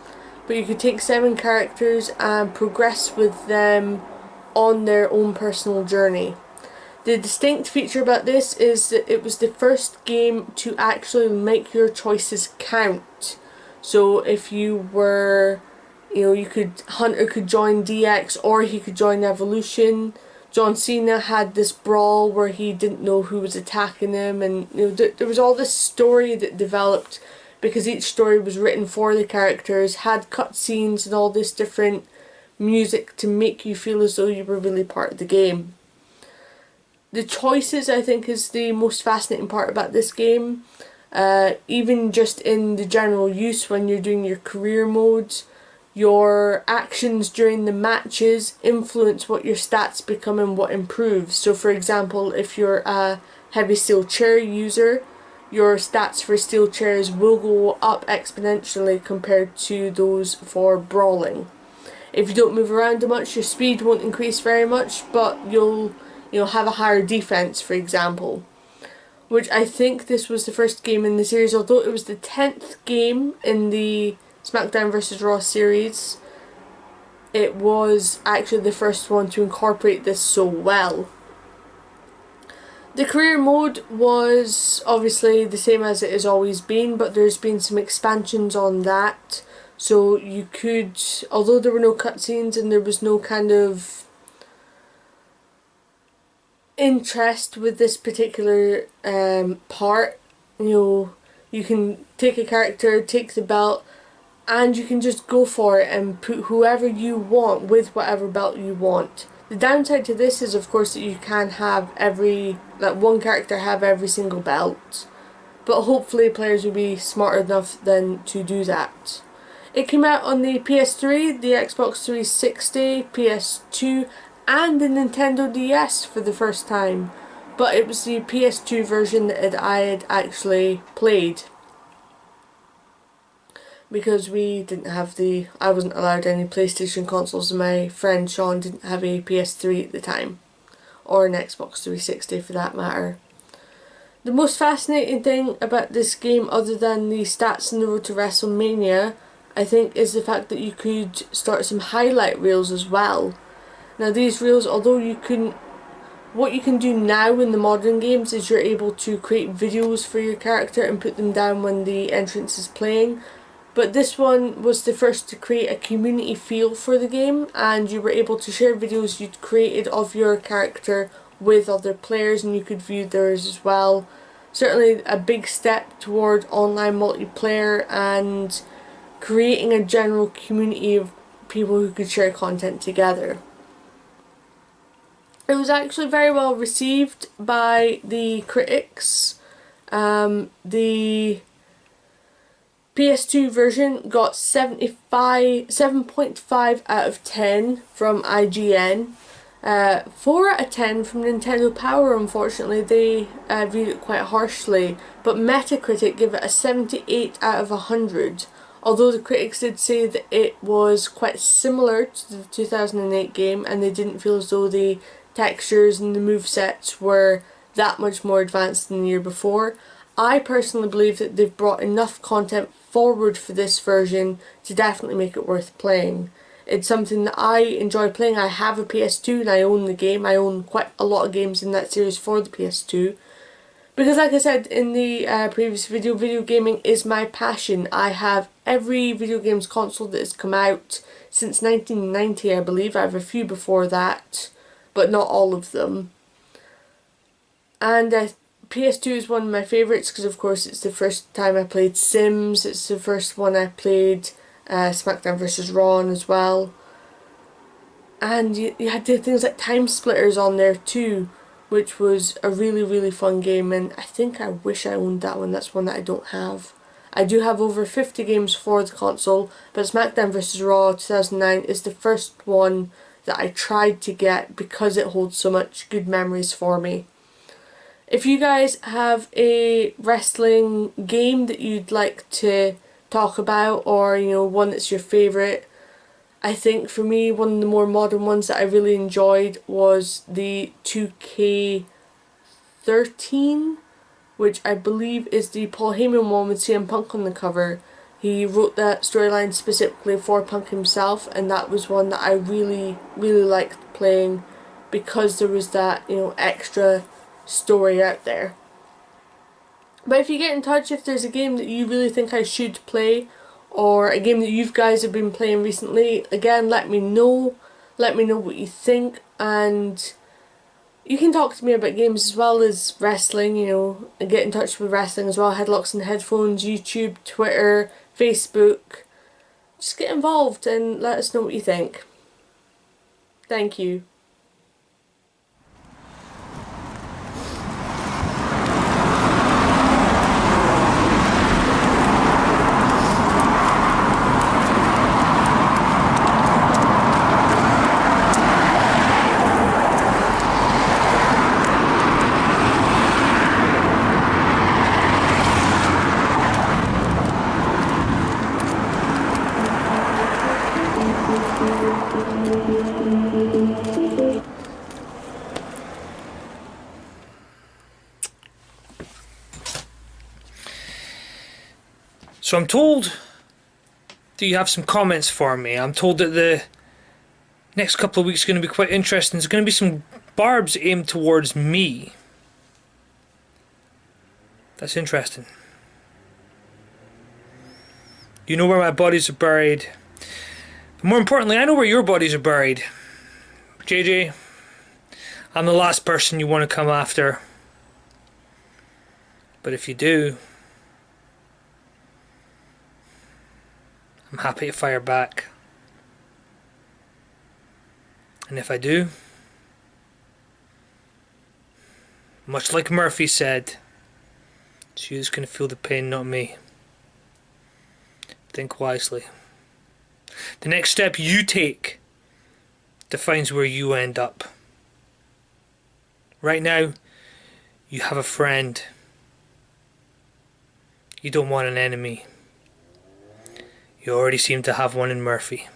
but you could take 7 characters and progress with them on their own personal journey. The distinct feature about this is that it was the first game to actually make your choices count. So if you were, Hunter could join DX or he could join Evolution. John Cena had this brawl where he didn't know who was attacking him, and there was all this story that developed because each story was written for the characters, had cutscenes and all this different music to make you feel as though you were really part of the game. The choices, I think, is the most fascinating part about this game. Even just in the general use when you're doing your career modes, your actions during the matches influence what your stats become and what improves. So for example, if you're a heavy steel chair user, your stats for steel chairs will go up exponentially compared to those for brawling. If you don't move around much, your speed won't increase very much, but you'll have a higher defense, for example. Which I think this was the first game in the series, although it was the 10th game in the SmackDown vs. Raw series, it was actually the first one to incorporate this so well. The career mode was obviously the same as it has always been, but there's been some expansions on that. So you could, although there were no cutscenes and there was no kind of interest with this particular part, you can take a character, take the belt, and you can just go for it and put whoever you want with whatever belt you want. The downside to this is, of course, that you can have one character have every single belt, but hopefully players will be smart enough then to do that. It came out on the PS3, the Xbox 360, PS2, and the Nintendo DS for the first time, but it was the PS2 version that I had actually played, because I wasn't allowed any PlayStation consoles, and my friend Sean didn't have a PS3 at the time, or an Xbox 360 for that matter. The most fascinating thing about this game, other than the stats in the road to WrestleMania, I think, is the fact that you could start some highlight reels as well. Now these reels, although what you can do now in the modern games is you're able to create videos for your character and put them down when the entrance is playing. But this one was the first to create a community feel for the game, and you were able to share videos you'd created of your character with other players, and you could view theirs as well. Certainly a big step toward online multiplayer and creating a general community of people who could share content together. It was actually very well received by the critics. The PS2 version got 7.5 out of 10 from IGN. 4 out of 10 from Nintendo Power, unfortunately. They viewed it quite harshly, but Metacritic gave it a 78 out of 100. Although the critics did say that it was quite similar to the 2008 game, and they didn't feel as though the textures and the movesets were that much more advanced than the year before. I personally believe that they've brought enough content forward for this version to definitely make it worth playing. It's something that I enjoy playing. I have a PS2 and I own the game. I own quite a lot of games in that series for the PS2. Because like I said in the previous video gaming is my passion. I have every video games console that has come out since 1990, I believe. I have a few before that, but not all of them. And PS2 is one of my favourites because, of course, it's the first time I played Sims. It's the first one I played SmackDown vs. Raw on as well. And you had things like Time Splitters on there too, which was a really, really fun game, and I wish I owned that one. That's one that I don't have. I do have over 50 games for the console, but SmackDown vs. Raw 2009 is the first one that I tried to get because it holds so much good memories for me. If you guys have a wrestling game that you'd like to talk about, or one that's your favourite, I think for me one of the more modern ones that I really enjoyed was the 2K13, which I believe is the Paul Heyman one with CM Punk on the cover. He wrote that storyline specifically for Punk himself, and that was one that I really, really liked playing because there was that, extra story out there. But if you get in touch, if there's a game that you really think I should play, or a game that you guys have been playing recently, again, let me know. Let me know what you think, and you can talk to me about games as well as wrestling, and get in touch with wrestling as well. Headlocks and Headphones, YouTube, Twitter, Facebook. Just get involved and let us know what you think. Thank you. So I'm told that you have some comments for me. I'm told that the next couple of weeks are going to be quite interesting. There's going to be some barbs aimed towards me. That's interesting. You know where my bodies are buried. But more importantly, I know where your bodies are buried. JJ, I'm the last person you want to come after. But if you do, I'm happy to fire back. And if I do, much like Murphy said, it's you that's going to feel the pain, not me. Think wisely. The next step you take defines where you end up. Right now, you have a friend. You don't want an enemy. You already seem to have one in Murphy.